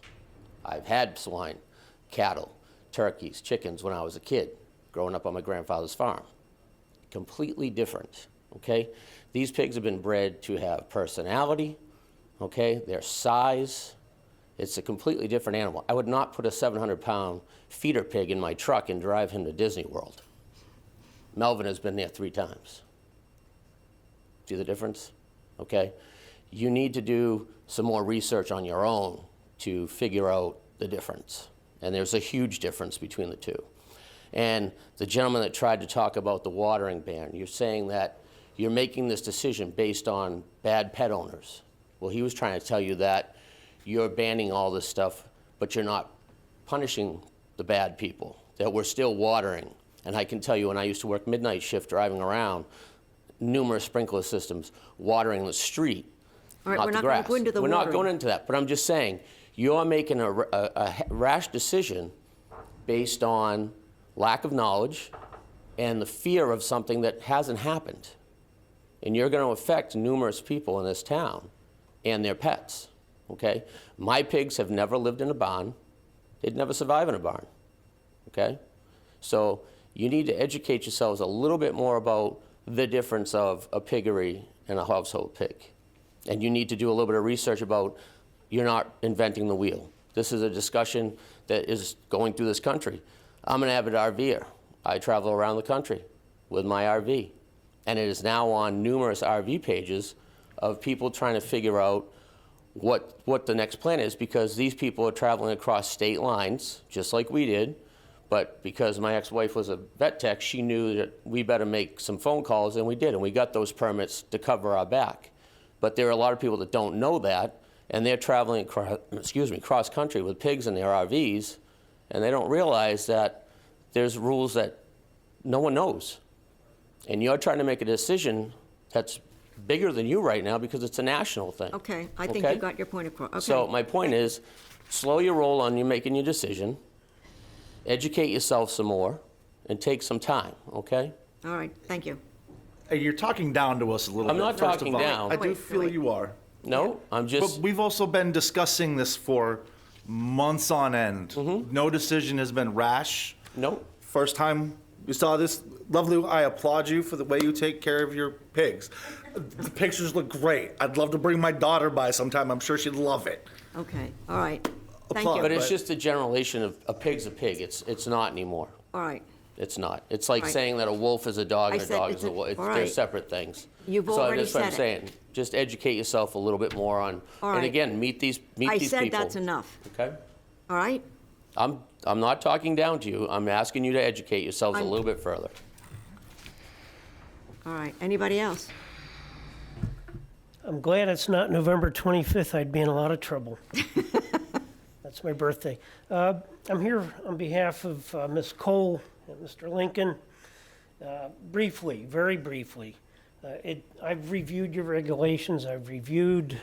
I've had swine, cattle, turkeys, chickens when I was a kid, growing up on my grandfather's farm. Completely different, okay? These pigs have been bred to have personality, okay? Their size. It's a completely different animal. I would not put a 700-pound feeder pig in my truck and drive him to Disney World. Melvin has been there 3 times. See the difference? Okay? You need to do some more research on your own to figure out the difference. And there's a huge difference between the two. And the gentleman that tried to talk about the watering ban, you're saying that you're making this decision based on bad pet owners. Well, he was trying to tell you that you're banning all this stuff, but you're not punishing the bad people, that we're still watering. And I can tell you, when I used to work midnight shift driving around, numerous sprinkler systems watering the street, All right, not we're the not going grass. to go into the We're not watering. going into that, but I'm just saying, you're making a rash decision based on lack of knowledge and the fear of something that hasn't happened. And you're going to affect numerous people in this town and their pets. Okay? My pigs have never lived in a barn. They'd never survive in a barn. Okay? So you need to educate yourselves a little bit more about the difference of a piggery and a household pig. And you need to do a little bit of research about you're not inventing the wheel. This is a discussion that is going through this country. I'm an avid RVer. I travel around the country with my RV. And it is now on numerous RV pages of people trying to figure out what the next plan is, because these people are traveling across state lines, just like we did. But because my ex-wife was a vet tech, she knew that we better make some phone calls, and we did, and we got those permits to cover our back. But there are a lot of people that don't know that, and they're traveling cross country with pigs in their RVs, and they don't realize that there's rules that no one knows. And you're trying to make a decision that's bigger than you right now because it's a national thing. Okay, I think you got your point across. Okay. So my point is, slow your roll on you making your decision, educate yourself some more, and take some time, okay? All right, thank you. Hey, you're talking down to us a little I'm bit. not first of talking all. down. I do Wait, feel wait. you are. No, I'm just, But we've also been discussing this for months on end. No decision has been rash. no, First time you saw this, lovely, I applaud you for the way you take care of your pigs. The pictures look great. I'd love to bring my daughter by sometime. I'm sure she'd love it. Okay, all right. Thank Applaud. you. but it's just a generalization of a pig's a pig. It's not anymore. All right. It's not. It's like Right. saying that a wolf is a dog I and a said dog it's is a a- wolf. all They're right. separate things. You've already So that's what I'm said it. saying. Just educate yourself a little bit more on, All and right. again, meet these people. I said that's enough. Okay? All right? I'm not talking down to you. I'm asking you to educate yourselves a I'm- little bit further. All right. Anybody else? I'm glad it's not November 25th. I'd be in a lot of trouble. That's my birthday. I'm here on behalf of Ms. Cole and Mr. Lincoln. Briefly, very briefly, I've reviewed your regulations. I've reviewed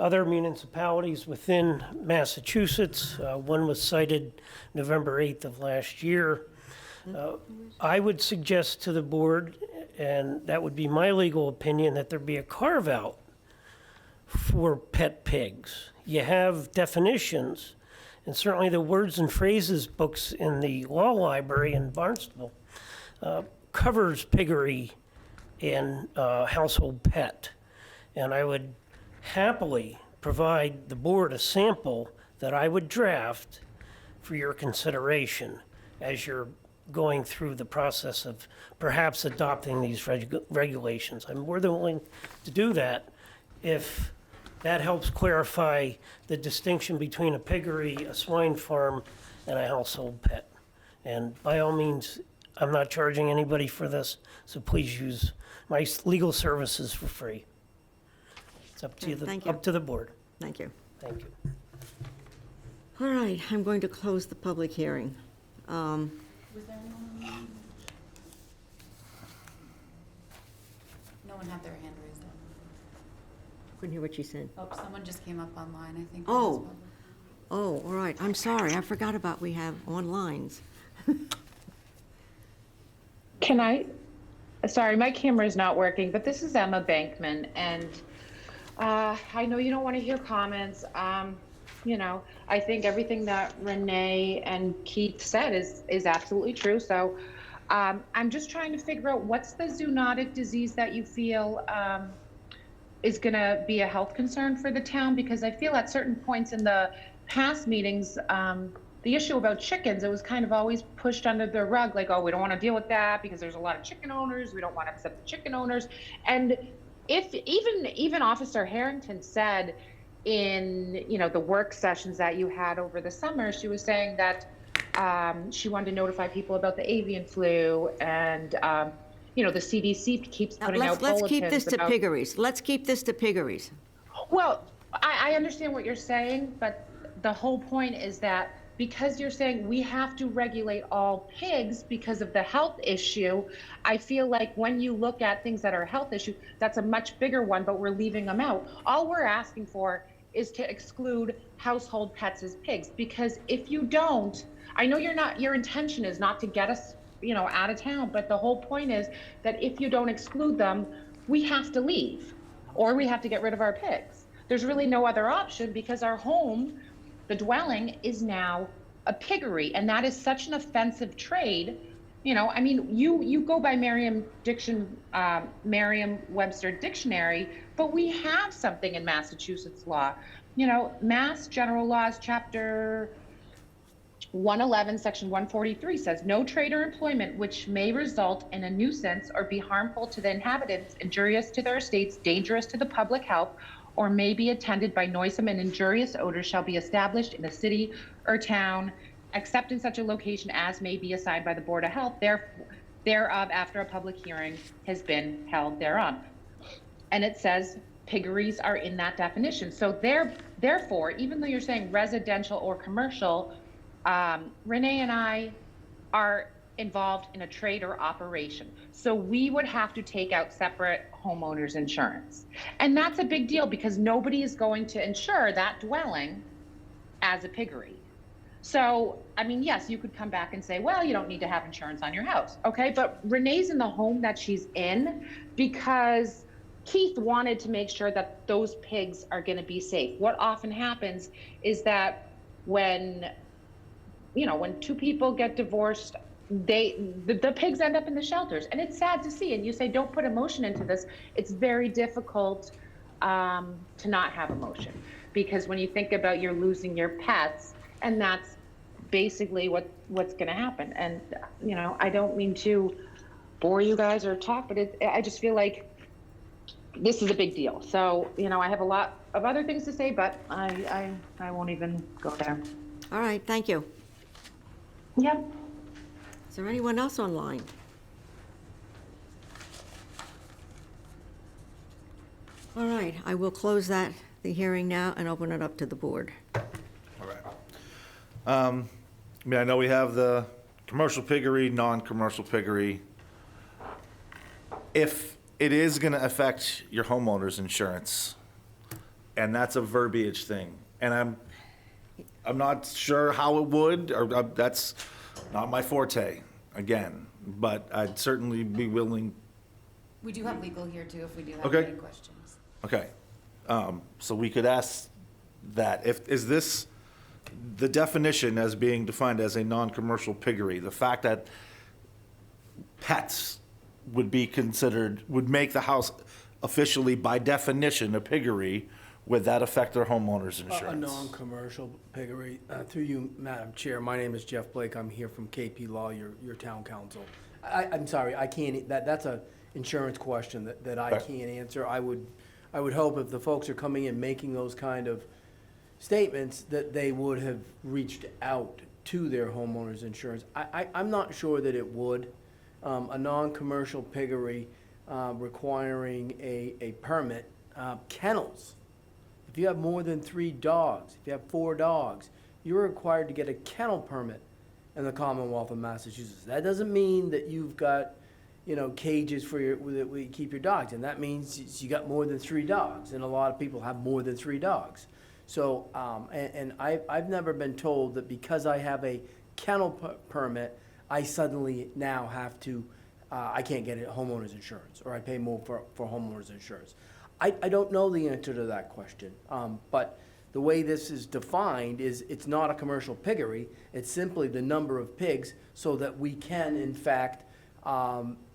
other municipalities within Massachusetts. One was cited November 8th of last year. I would suggest to the board, and that would be my legal opinion, that there be a carve-out for pet pigs. You have definitions, and certainly the words and phrases books in the law library in Barnstable covers piggery and household pet. And I would happily provide the board a sample that I would draft for your consideration as you're going through the process of perhaps adopting these regulations. I'm more than willing to do that if that helps clarify the distinction between a piggery, a swine farm, and a household pet. And by all means, I'm not charging anybody for this, so please use my legal services for free. It's up to you, Thank you. up to the board. Thank you. Thank you. All right, I'm going to close the public hearing. Was there anyone? No one had their hand raised up. Couldn't hear what she said. Oh, someone just came up online, I think. Oh. Oh, all right, I'm sorry, I forgot about we have onlines. Can I, sorry, my camera's not working, but this is Emma Bankman, and I know you don't want to hear comments. You know, I think everything that Renee and Keith said is absolutely true. So I'm just trying to figure out what's the zoonotic disease that you feel is going to be a health concern for the town, because I feel at certain points in the past meetings, the issue about chickens, it was kind of always pushed under the rug, like, oh, we don't want to deal with that because there's a lot of chicken owners. We don't want to upset the chicken owners. And if even Officer Harrington said in, you know, the work sessions that you had over the summer, she was saying that she wanted to notify people about the avian flu, and you know, the CDC keeps putting out bulletins. Let's keep this to about- piggeries. Let's keep this to piggeries. Well, I understand what you're saying, but the whole point is that because you're saying we have to regulate all pigs because of the health issue, I feel like when you look at things that are a health issue, that's a much bigger one, but we're leaving them out. All we're asking for is to exclude household pets as pigs, because if you don't, I know your intention is not to get us, you know, out of town, but the whole point is that if you don't exclude them, we have to leave, or we have to get rid of our pigs. There's really no other option, because our home, the dwelling, is now a piggery, and that is such an offensive trade. You know, I mean, you go by Merriam-Webster dictionary, but we have something in Massachusetts law. You know, Mass General Laws, Chapter 111, Section 143 says, no trade or employment which may result in a nuisance or be harmful to the inhabitants, injurious to their estates, dangerous to the public health, or may be attended by noisome and injurious odors shall be established in a city or town, except in such a location as may be assigned by the Board of Health, thereof after a public hearing has been held thereon. And it says piggeries are in that definition. So therefore, even though you're saying residential or commercial, Renee and I are involved in a trade or operation. So we would have to take out separate homeowners insurance. And that's a big deal, because nobody is going to insure that dwelling as a piggery. So, I mean, yes, you could come back and say, well, you don't need to have insurance on your house. Okay, but Renee's in the home that she's in because Keith wanted to make sure that those pigs are going to be safe. What often happens is that when two people get divorced, the pigs end up in the shelters, and it's sad to see. And you say, don't put emotion into this. It's very difficult to not have emotion, because when you think about you're losing your pets, and that's basically what's going to happen. And you know, I don't mean to bore you guys or talk, but I just feel like this is a big deal. So you know, I have a lot of other things to say, but I won't even go there. All right, thank you. Yep. Is there anyone else online? All right, I will close the hearing now and open it up to the board. All right. I mean, I know we have the commercial piggery, non-commercial piggery. If it is going to affect your homeowner's insurance, and that's a verbiage thing. And I'm not sure how it would, or that's not my forte, again, but I'd certainly be willing. We do have legal here too, if we do have Okay. any questions. Okay, so we could ask that, is this the definition as being defined as a non-commercial piggery? The fact that pets would be considered, would make the house officially by definition a piggery, would that affect their homeowner's A insurance? non-commercial piggery. Through you, Madam Chair, my name is Jeff Blake. I'm here from KP Law, your town council. I'm sorry, I can't, that's a insurance question that I Okay. can't answer. I would hope if the folks are coming in making those kind of statements, that they would have reached out to their homeowner's insurance. I'm not sure that it would. A non-commercial piggery requiring a permit, kennels. If you have more than 3 dogs, if you have 4 dogs, you're required to get a kennel permit in the Commonwealth of Massachusetts. That doesn't mean that you've got, cages for that we keep your dogs, and that means you got more than 3 dogs, and a lot of people have more than 3 dogs. So, I've never been told that because I have a kennel permit, I suddenly now have to, I can't get homeowner's insurance, or I pay more for homeowner's insurance. I don't know the answer to that question, but the way this is defined is it's not a commercial piggery, it's simply the number of pigs so that we can, in fact,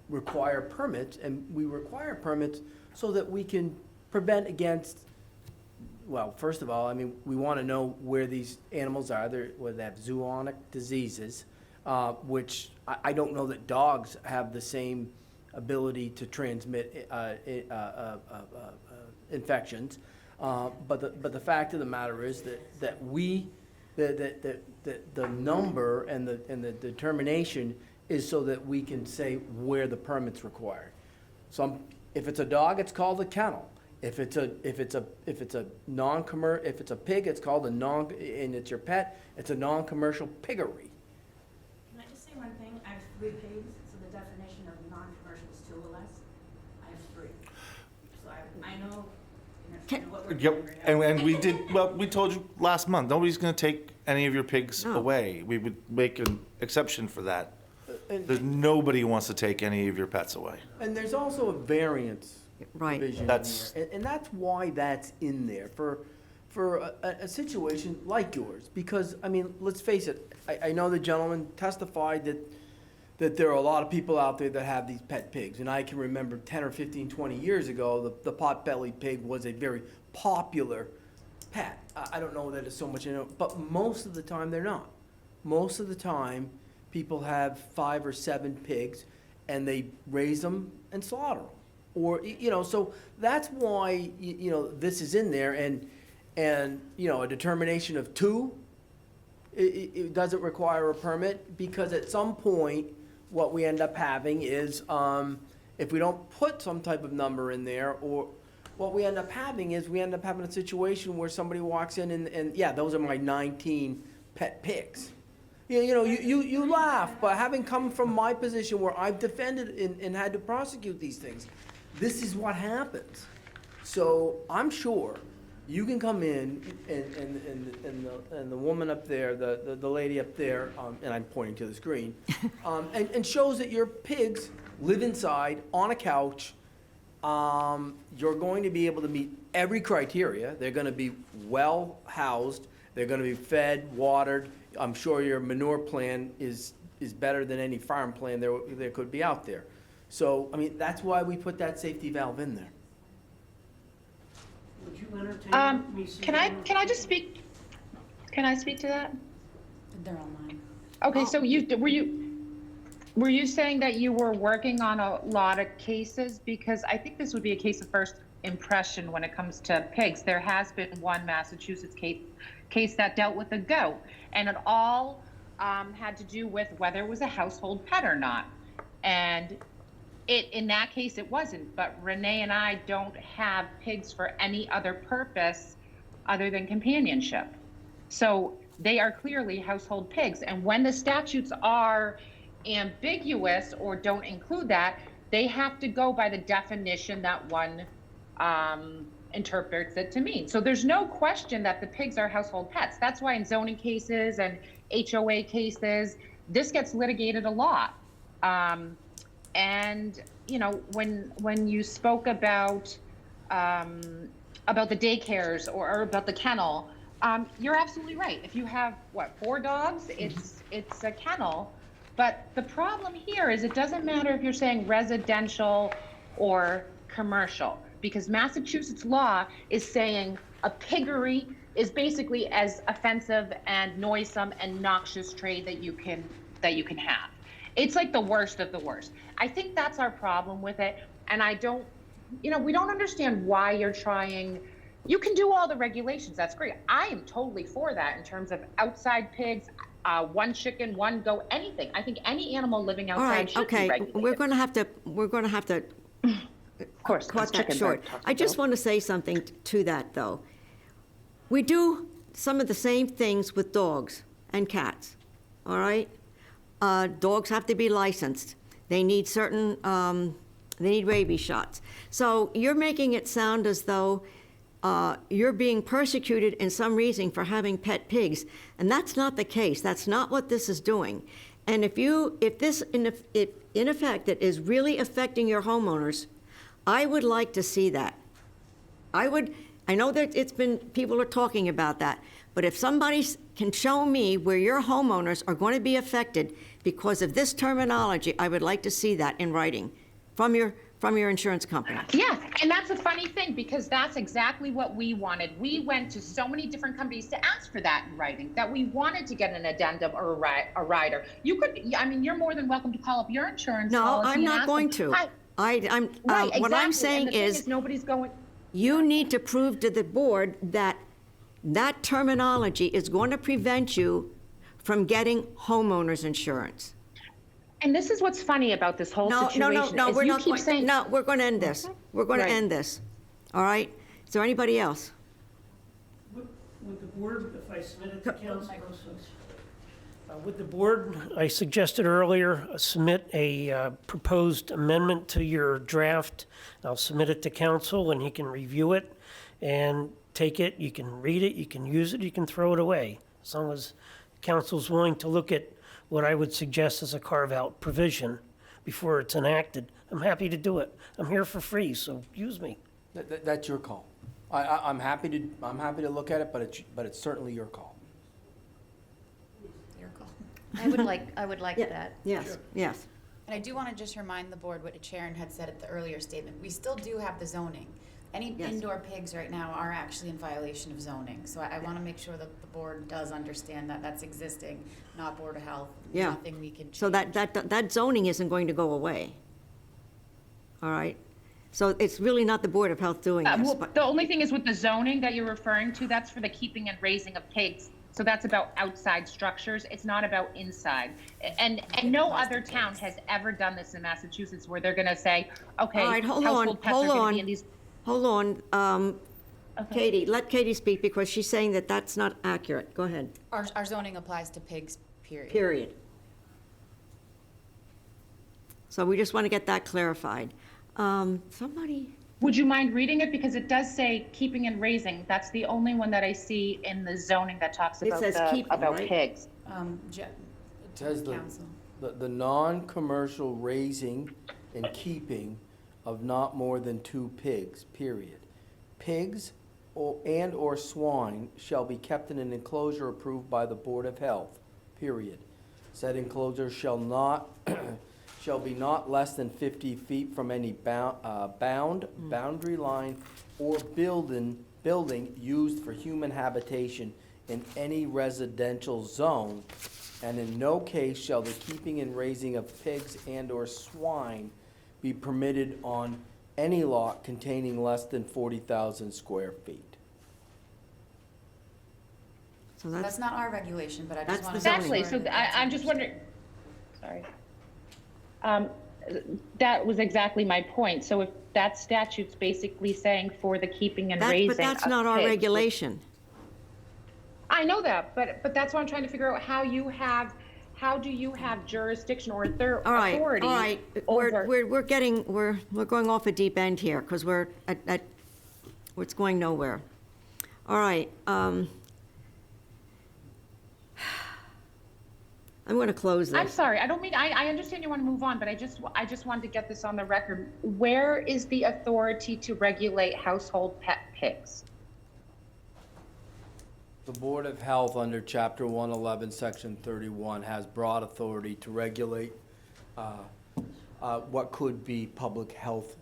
require permits, and we require permits so that we can prevent against, well, first of all, we want to know where these animals are, whether they have zoonotic diseases, which I don't know that dogs have the same ability to transmit infections. But the fact of the matter is that the number and the determination is so that we can say where the permit's required. If it's a dog, it's called a kennel. If it's a pig, it's called and it's your pet, it's a non-commercial piggery. Can I just say one thing? I have 3 pigs, so the definition of non-commercial is 2 or less. I have 3. So I know, what we're doing Yep, right now. and we did, well, we told you last month, nobody's gonna take any of your pigs No. away. We would make an exception for that. And- There's nobody who wants to take any of your pets away. And there's also a variance Right. provision in That's- there. And that's why that's in there, for a situation like yours. Because, let's face it, I know the gentleman testified that there are a lot of people out there that have these pet pigs. And I can remember 10 or 15, 20 years ago, the pot-bellied pig was a very popular pet. I don't know that it's so much, but most of the time they're not. Most of the time, people have 5 or 7 pigs, and they raise them and slaughter them. Or, so that's why, this is in there, and a determination of 2, it doesn't require a permit, because at some point, what we end up having is, if we don't put some type of number in there, or what we end up having is, we end up having a situation where somebody walks in and yeah, those are my 19 pet pigs. You laugh, but having come from my position where I've defended and had to prosecute these things, this is what happens. So I'm sure you can come in and the woman up there, the lady up there, and I'm pointing to the screen, and shows that your pigs live inside on a couch. You're going to be able to meet every criteria. They're going to be well housed. They're going to be fed, watered. I'm sure your manure plan is better than any farm plan there could be out there. So, that's why we put that safety valve in there. Would you entertain me seeing Can I just speak? Can I speak to that? They're online. Okay, so were you saying that you were working on a lot of cases? Because I think this would be a case of first impression when it comes to pigs. There has been one Massachusetts case that dealt with a goat, and it all had to do with whether it was a household pet or not. And in that case, it wasn't. But Renee and I don't have pigs for any other purpose other than companionship. So they are clearly household pigs. And when the statutes are ambiguous or don't include that, they have to go by the definition that one interprets it to mean. So there's no question that the pigs are household pets. That's why in zoning cases and HOA cases, this gets litigated a lot. And you know, when you spoke about the daycares or about the kennel, you're absolutely right. If you have 4 dogs, it's a kennel. But the problem here is it doesn't matter if you're saying residential or commercial, because Massachusetts law is saying a piggery is basically as offensive and noisome and noxious trade that you can have. It's like the worst of the worst. I think that's our problem with it. And we don't understand why you're trying. You can do all the regulations. That's great. I am totally for that in terms of outside pigs, 1 chicken, 1 goat, anything. I think any animal living All outside right, should be okay, regulated. we're going to have to Of course, cut it's that chickens short. I'm talking I just about. want to say something to that, though. We do some of the same things with dogs and cats, all right? Dogs have to be licensed. They need certain, they need rabies shots. So you're making it sound as though you're being persecuted in some reason for having pet pigs, and that's not the case. That's not what this is doing. And if this, in effect, it is really affecting your homeowners, I would like to see that. I know that people are talking about that, but if somebody can show me where your homeowners are going to be affected because of this terminology, I would like to see that in writing from your insurance company. Yeah, and that's a funny thing, because that's exactly what we wanted. We went to so many different companies to ask for that in writing, that we wanted to get an addendum or a rider. You could, you're more than welcome to call up your insurance No, policy I'm and not ask going them. to. Right, What I'm exactly. saying And the thing is nobody's going. you need to prove to the board that that terminology is going to prevent you from getting homeowners insurance. And this is what's funny about this whole situation. No, is we're you not keep going, saying, no, we're going to end this. We're going to Right. end this. All right? Is there anybody else? Would the board, if I submit it to council, would the board, I suggested earlier, submit a proposed amendment to your draft. I'll submit it to council and he can review it and take it. You can read it, you can use it, you can throw it away. As long as council's willing to look at what I would suggest as a carve-out provision before it's enacted, I'm happy to do it. I'm here for free, so use me. That's your call. I'm happy to look at it, but it's certainly your call. Your call. I would like Yeah, that. Yes, yes. And I do want to just remind the board what Sharon had said at the earlier statement. We still do have the zoning. Any Yes. indoor pigs right now are actually in violation of zoning. So I want to make sure that the board does understand that that's existing, not Board of Health. Yeah. Nothing we can change. So that zoning isn't going to go away. All right? So it's really not the Board of Health doing this, well, but, the only thing is with the zoning that you're referring to, that's for the keeping and raising of pigs. So that's about outside structures. It's not about inside. And no other town has ever done this in Massachusetts, where they're going to say, okay, all right, hold on, household pets are hold going to on. be in these. Hold on. Okay. Katie, let Katie speak because she's saying that that's not accurate. Go ahead. Our zoning applies to pigs, period. Period. So we just want to get that clarified. Somebody, Would you mind reading it? Because it does say keeping and raising. That's the only one that I see in the zoning that talks It about says keeping, right? pigs. It says Council. the non-commercial raising and keeping of not more than 2 pigs, period. Pigs and/or swine shall be kept in an enclosure approved by the Board of Health, period. Said enclosure shall be not less than 50 feet from any boundary line or building used for human habitation in any residential zone, and in no case shall the keeping and raising of pigs and/or swine be permitted on any lot containing less than 40,000 square feet. so That's not our regulation, but I That's just want the to. Exactly, so I'm just wondering, sorry. That was exactly my point. So if that statute's basically saying for the keeping and raising but that's of not our pigs, regulation. I know that, but that's why I'm trying to figure out how do you have jurisdiction or All right, authority all right. over? We're going off a deep end here because we're at It's going nowhere. All right. I'm going to close this. I'm sorry, I don't mean, I understand you want to move on, but I just wanted to get this on the record. Where is the authority to regulate household pet pigs? The Board of Health, under Chapter 111, Section 31, has broad authority to regulate what could be public health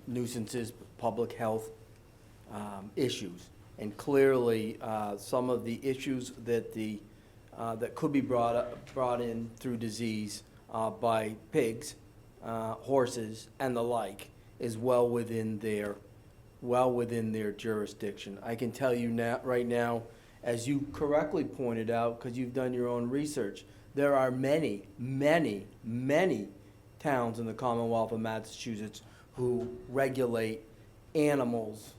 nuisances, public health issues. And clearly, some of the issues that that could be brought in through disease by pigs, horses, and the like is well within their jurisdiction. I can tell you now, right now, as you correctly pointed out, because you've done your own research, there are many, many, many towns in the Commonwealth of Massachusetts who regulate animals,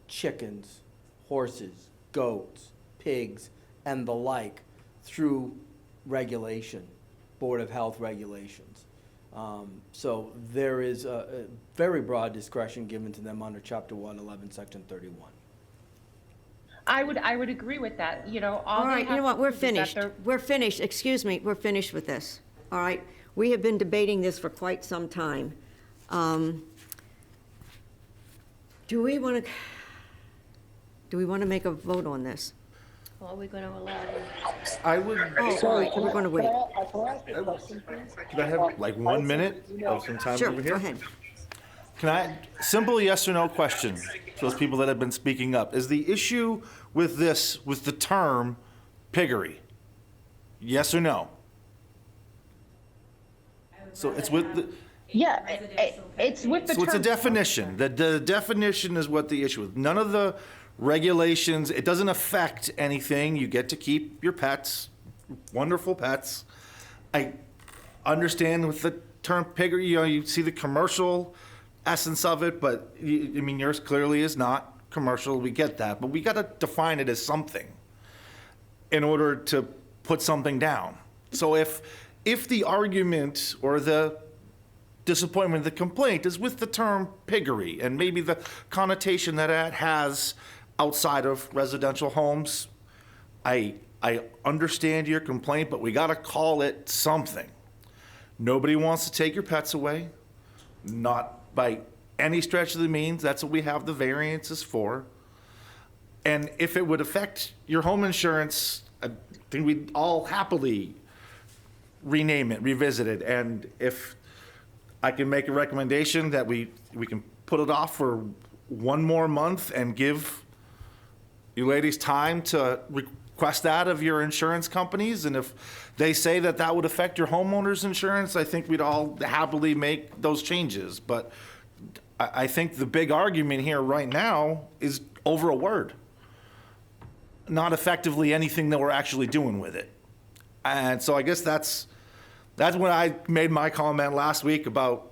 chickens, horses, goats, pigs, and the like through regulation, Board of Health regulations. So there is a very broad discretion given to them under Chapter 111, Section 31. I would agree with that, you know. All right, you know what, we're finished. We're finished, excuse me, we're finished with this. All right, we have been debating this for quite some time. Do we want to make a vote on this? Well, are we going to allow you? I would. All right, we're going to wait. Can I have like 1 minute of some time Sure, over here? go ahead. Can I, simple yes or no question to those people that have been speaking up. Is the issue with this, with the term piggery? Yes or no? So it's with the, Yeah, it's with the so it's a term. definition. The definition is what the issue is. None of the regulations, it doesn't affect anything. You get to keep your pets, wonderful pets. I understand with the term piggery, you know, you see the commercial essence of it, but I mean, yours clearly is not commercial. We get that, but we got to define it as something in order to put something down. So if the argument or the disappointment, the complaint is with the term piggery and maybe the connotation that it has outside of residential homes, I understand your complaint, but we got to call it something. Nobody wants to take your pets away, not by any stretch of the means. That's what we have the variances for. And if it would affect your home insurance, I think we'd all happily rename it, revisit it. And if I can make a recommendation that we can put it off for 1 more month and give you ladies time to request that of your insurance companies, and if they say that that would affect your homeowner's insurance, I think we'd all happily make those changes. But I think the big argument here right now is over a word, not effectively anything that we're actually doing with it. And so I guess that's when I made my comment last week about,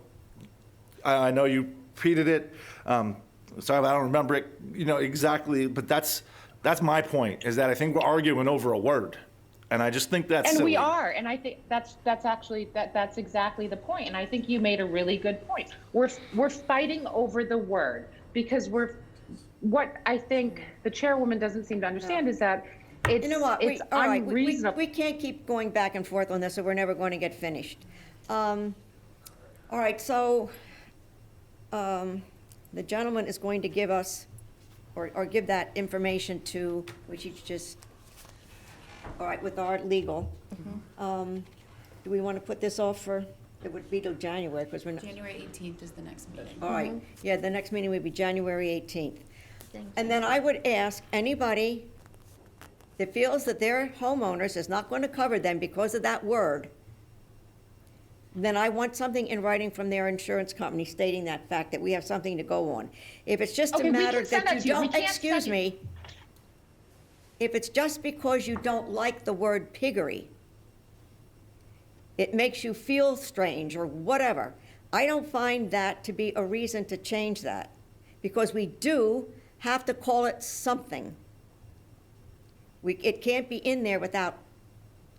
I know you repeated it, sorry, I don't remember it, you know, exactly, but that's my point, is that I think we're arguing over a word. And I just think that's And silly. we are, and I think that's actually, that's exactly the point. And I think you made a really good point. We're fighting over the word, because what I think the chairwoman doesn't seem to understand is that it's, You know what, it's all right, unreasonable. we can't keep going back and forth on this, or we're never going to get finished. All right, so the gentleman is going to give us, or give that information to, which he just, all right, with our legal. Do we want to put this off for, it would be till January, because we're not. January 18th is the next meeting. All right, yeah, the next meeting would be January 18th. Thank And then I would ask anybody that feels that their homeowners is not going to cover them because of that word, then I want something in writing from their insurance company stating that fact, that we have something to go on. If it's just Okay, a we matter can send that that to you you. We don't, can't excuse send me, if it's just because you don't like the word piggery, it makes you feel strange or whatever, I don't find that to be a reason to change that, because we do have to call it something. It can't be in there without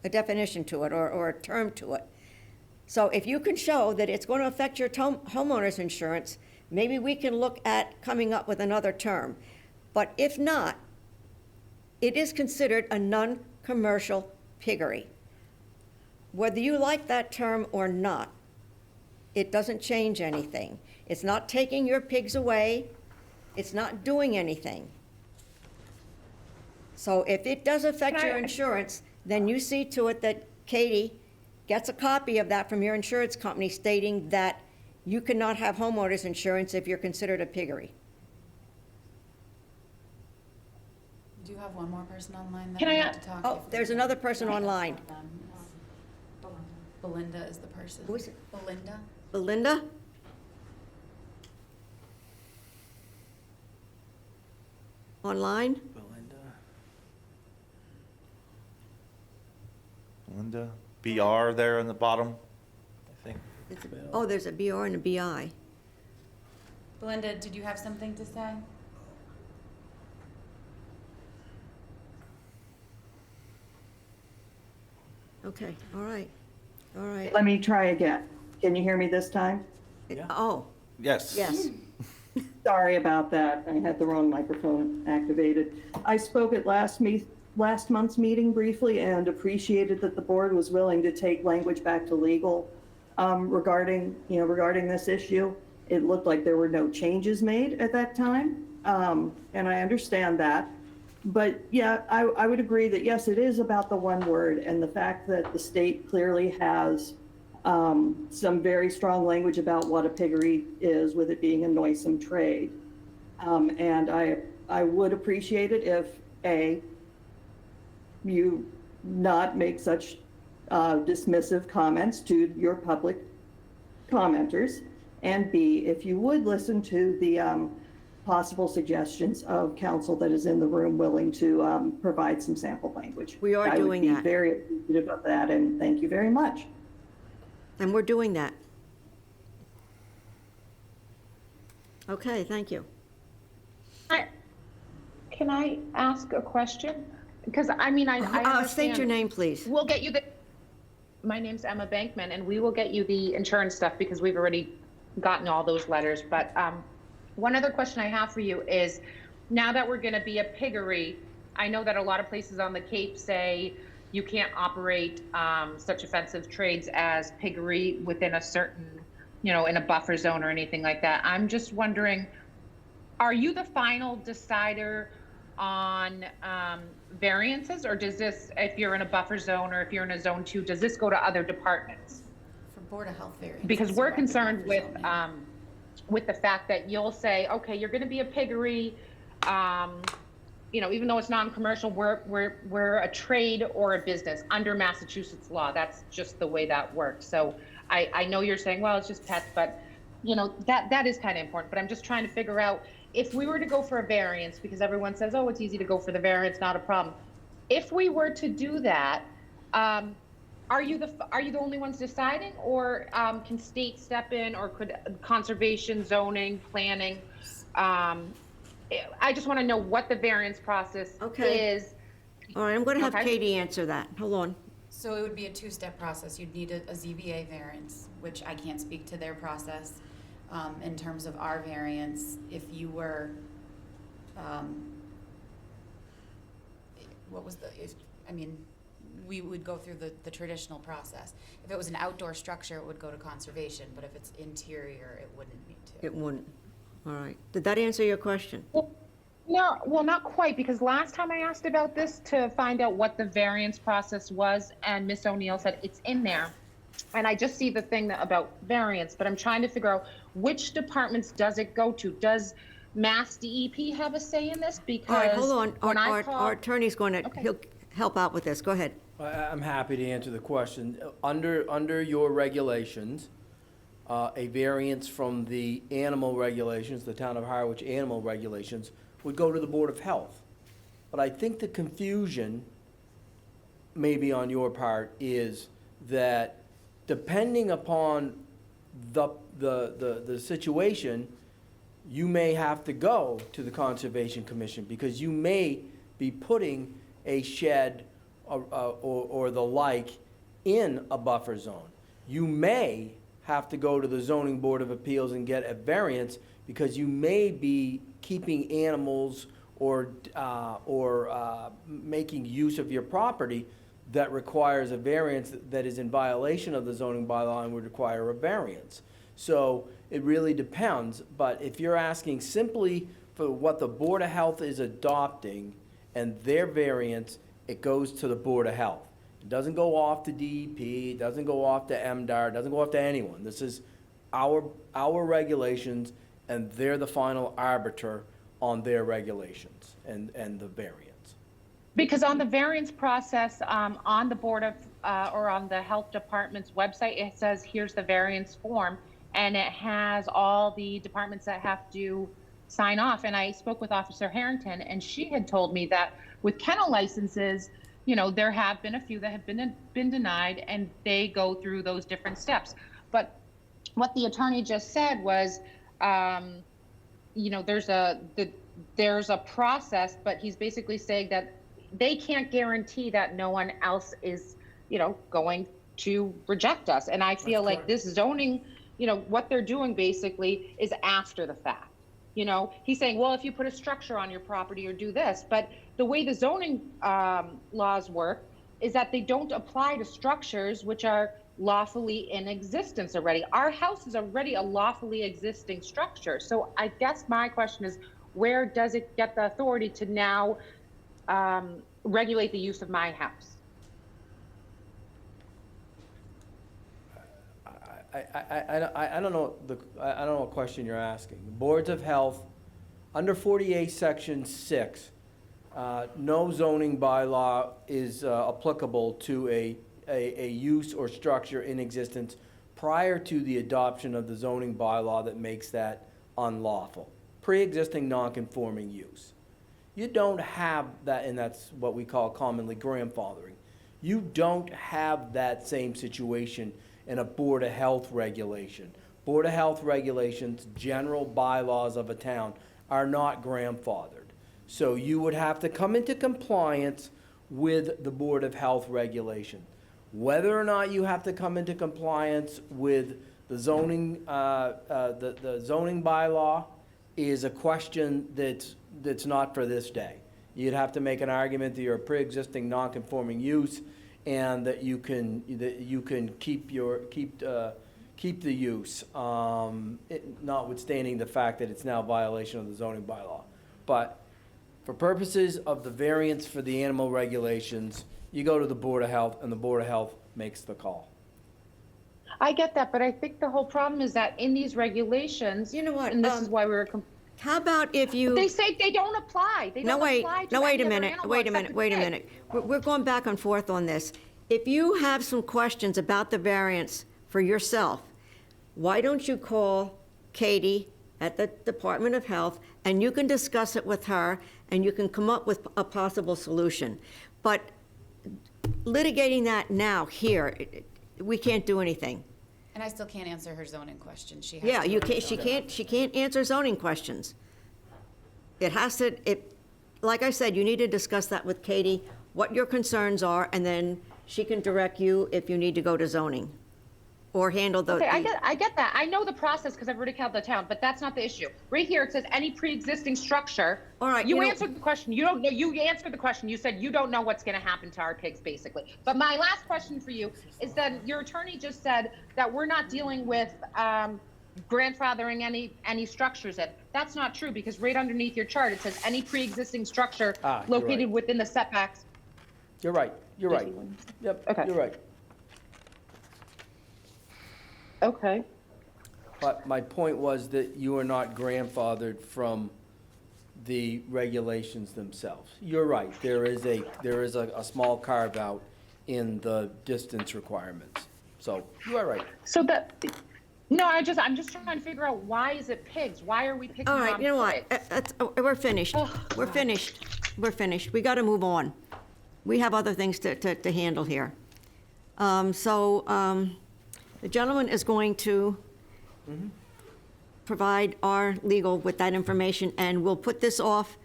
a definition to it or a term to it. So if you can show that it's going to affect your homeowner's insurance, maybe we can look at coming up with another term. But if not, it is considered a non-commercial piggery. Whether you like that term or not, it doesn't change anything. It's not taking your pigs away. It's not doing anything. So if it does affect your insurance, then you see to it that Katie gets a copy of that from your insurance company stating that you cannot have homeowners insurance if you're considered a piggery. Do you have one more person online that Can would I like to talk? Oh, there's another person online. Belinda is the person. Who is it? Belinda? Belinda? Online? Linda, BR there in the bottom, I think. Oh, there's a BR and a BI. Belinda, did you have something to say? Okay, all right, all right. Let me try again. Can you hear me this time? Oh, Yes. yes. Sorry about that. I had the wrong microphone activated. I spoke at last month's meeting briefly and appreciated that the board was willing to take language back to legal regarding this issue. It looked like there were no changes made at that time, and I understand that. But yeah, I would agree that yes, it is about the one word, and the fact that the state clearly has some very strong language about what a piggery is, with it being a noisome trade. And I would appreciate it if you not make such dismissive comments to your public commenters, and B, if you would listen to the possible suggestions of counsel that is in the room willing to provide some sample language. We are doing I would that. be very appreciative of that, and thank you very much. And we're doing that. Okay, thank you. Can I ask a question? Because I mean, I understand. State your name, please. We'll get you my name's Emma Bankman, and we will get you the insurance stuff because we've already gotten all those letters. But one other question I have for you is, now that we're going to be a piggery, I know that a lot of places on the Cape say you can't operate such offensive trades as piggery within a certain, in a buffer zone or anything like that. I'm just wondering, are you the final decider on variances, or does this, if you're in a buffer zone or if you're in a zone 2, does this go to other departments? For Board of Health variance. Because we're concerned with the fact that you'll say, okay, you're going to be a piggery, even though it's non-commercial, we're a trade or a business under Massachusetts law. That's just the way that works. So I know you're saying, well, it's just pets, but that is kind of important. But I'm just trying to figure out, if we were to go for a variance, because everyone says, oh, it's easy to go for the variance, not a problem. If we were to do that, are you the only ones deciding, or can state step in, or could conservation, zoning, planning? I just want to know what the variance process is. All right, I'm going to have Katie answer that. Hold on. So it would be a two-step process. You'd need a ZBA variance, which I can't speak to their process. In terms of our variance, if you were, we would go through the traditional process. If it was an outdoor structure, it would go to conservation, but if it's interior, it wouldn't need to. It wouldn't. All right. Did that answer your question? No, well, not quite, because last time I asked about this to find out what the variance process was, and Ms. O'Neill said it's in there. And I just see the thing about variance, but I'm trying to figure out which departments does it go to? Does Mass DEP have a say in this? Because all right, hold on. when Our attorney's going to he'll help out with this. Go ahead. I'm happy to answer the question. Under your regulations, a variance from the animal regulations, the town of Harwich animal regulations, would go to the Board of Health. But I think the confusion, maybe on your part, is that depending upon the situation, you may have to go to the Conservation Commission, because you may be putting a shed or the like in a buffer zone. You may have to go to the zoning board of appeals and get a variance because you may be keeping animals or making use of your property that requires a variance that is in violation of the zoning bylaw and would require a variance. So it really depends, but if you're asking simply for what the Board of Health is adopting and their variance, it goes to the Board of Health. It doesn't go off to DEP, it doesn't go off to MDR, it doesn't go off to anyone. This is our regulations, and they're the final arbiter on their regulations and the variance. Because on the variance process, on the Board of, or on the Health Department's website, it says, here's the variance form, and it has all the departments that have to sign off. And I spoke with Officer Harrington, and she had told me that with kennel licenses, you know, there have been a few that have been denied, and they go through those different steps. But what the attorney just said was, you know, there's a process, but he's basically saying that they can't guarantee that no one else is, you know, going to reject us. And I feel like this zoning, you know, what they're doing basically is after the fact. You know, he's saying, well, if you put a structure on your property or do this, but the way the zoning laws work is that they don't apply to structures which are lawfully in existence already. Our house is already a lawfully existing structure. So I guess my question is, where does it get the authority to now regulate the use of my house? I don't know what question you're asking. Boards of Health, under 48 Section 6, no zoning bylaw is applicable to a use or structure in existence prior to the adoption of the zoning bylaw that makes that unlawful. Pre-existing non-conforming use. You don't have that, and that's what we call commonly grandfathering. You don't have that same situation in a Board of Health regulation. Board of Health regulations, general bylaws of a town are not grandfathered. So you would have to come into compliance with the Board of Health regulation. Whether or not you have to come into compliance with the zoning, the zoning bylaw is a question that's not for this day. You'd have to make an argument that you're a pre-existing non-conforming use and that you can keep the use, notwithstanding the fact that it's now a violation of the zoning bylaw. But for purposes of the variance for the animal regulations, you go to the Board of Health, and the Board of Health makes the call. I get that, but I think the whole problem is that in these regulations, You know what, and this is why we're. How about if you? They say they don't apply. They don't apply to wait a any other minute, animal wait a except minute, the wait a pig. minute. We're going back and forth on this. If you have some questions about the variance for yourself, why don't you call Katie at the Department of Health, and you can discuss it with her, and you can come up with a possible solution. But litigating that now, here, we can't do anything. And I still can't answer her zoning question. She has Yeah, to you go to can't, zoning. she can't answer zoning questions. It has to, like I said, you need to discuss that with Katie, what your concerns are, and then she can direct you if you need to go to zoning or handle the. Okay, I get that. I know the process because I've already called the town, but that's not the issue. Right here, it says any pre-existing structure. All right, You you know- answered the question. You don't know. You answered the question. You said you don't know what's going to happen to our pigs, basically. But my last question for you is that your attorney just said that we're not dealing with grandfathering any structures in. That's not true because right underneath your chart, it says any pre-existing structure You're located right. within the setbacks. You're right, you're right. Yep, Okay. you're right. Okay. But my point was that you are not grandfathered from the regulations themselves. You're right, there is a small carve-out in the distance requirements. So, you are right. So that, no, I'm just trying to figure out why is it pigs? Why are we picking All on right, you know what? pigs? We're finished. We're finished. We're finished. We got to move on. We have other things to handle here. The gentleman is going to provide our legal with that information, and we'll put this off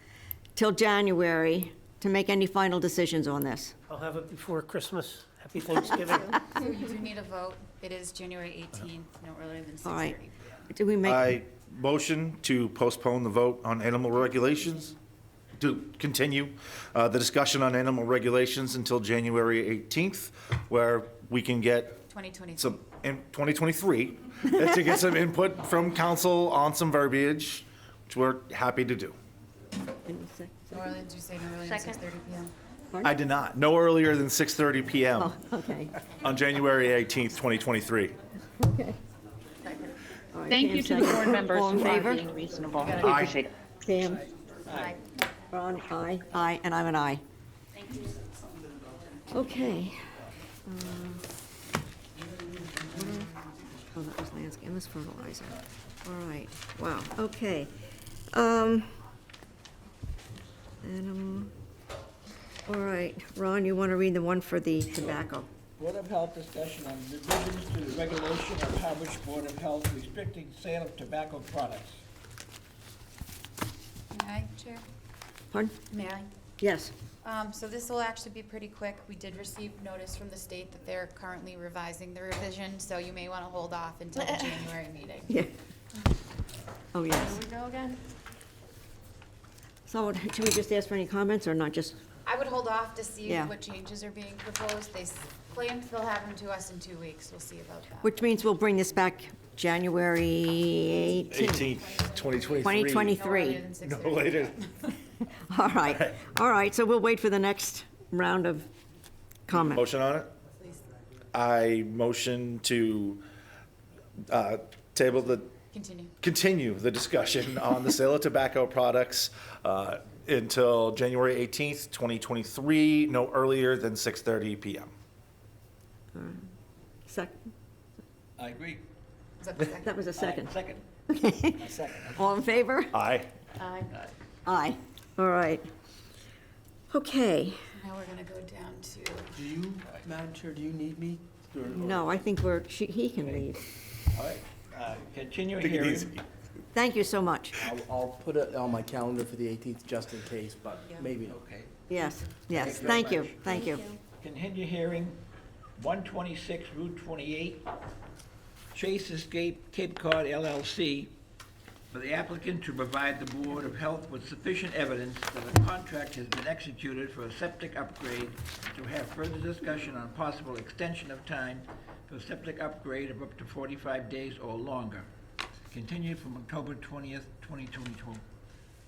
till January to make any final decisions on this. I'll have it before Christmas. Happy Thanksgiving. So you do need a vote. It is January 18th, no earlier than 6:30 All right. p.m. Do we make? I motion to postpone the vote on animal regulations, to continue the discussion on animal regulations until January 18th, where we can get 2023. some, in 2023, to get some input from council on some verbiage, which we're happy to do. No earlier, did you say no earlier than 6:30 p.m.? I did not. No earlier than 6:30 PM Oh, okay. on January 18th, 2023. Okay. All right, Thank Pam you to the second. board members All in for favor? being reasonable. We Aye. appreciate it. Pam? Aye. Ron, aye. Aye, and I'm an aye. Thank you. Okay. Oh, that was landscape, this fertilizer. All right, wow, okay. All right, Ron, you want to read the one for the tobacco? Board of Health discussion on revisions to the regulation of Harwich Board of Health restricting sale of tobacco products. May I, Chair? Pardon? May I? Yes. So this will actually be pretty quick. We did receive notice from the state that they're currently revising the revision, so you may want to hold off until the January meeting. Yeah. Oh, yes. Here we go again. So should we just ask for any comments or not just? I would hold off to see Yeah. what changes are being proposed. They claimed they'll have them to us in 2 weeks. We'll see about that. Which means we'll bring this back January 18th. 2023. 2023. No later. All right, all right, so we'll wait for the next round of comment. Motion on it? Please. I motion to table the, continue the discussion on the sale of tobacco products until January 18th, 2023, no earlier than 6:30 PM. Second, I agree. Was that the second? that was a second. Second. Okay. I second. All in favor? Aye. Aye. Aye. All right. Okay, Now we're going to go down to, Do you, Madam Chair, do you need me? Or- no, I think he can leave. All right, continue Take it hearing. easy. Thank you so much. I'll put it on my calendar for the 18th just in case, but maybe not. Okay. Yes, yes, Thank thank you you, very much. thank you. Continue hearing 126 Route 28, Chase Escape Cape Cod LLC, for the applicant to provide the Board of Health with sufficient evidence that a contract has been executed for a septic upgrade, to have further discussion on possible extension of time for septic upgrade of up to 45 days or longer. Continued from October 20th, 2022.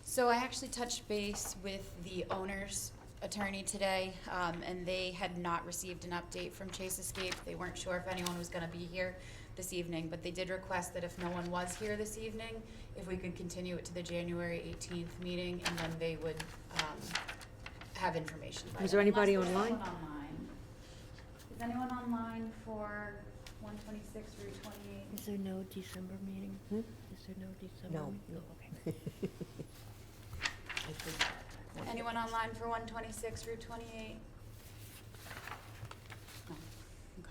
so I actually touched base with the owner's attorney today, and they had not received an update from Chase Escape. They weren't sure if anyone was going to be here this evening, but they did request that if no one was here this evening, if we could continue it to the January 18th meeting, and then they would have information by Is then. there anybody Unless there's online? someone online. Is anyone online for 126 Route 28? Is there no December meeting? Hmm? Is there no December? No. meeting? Okay. Anyone online for 126 Route 28? No.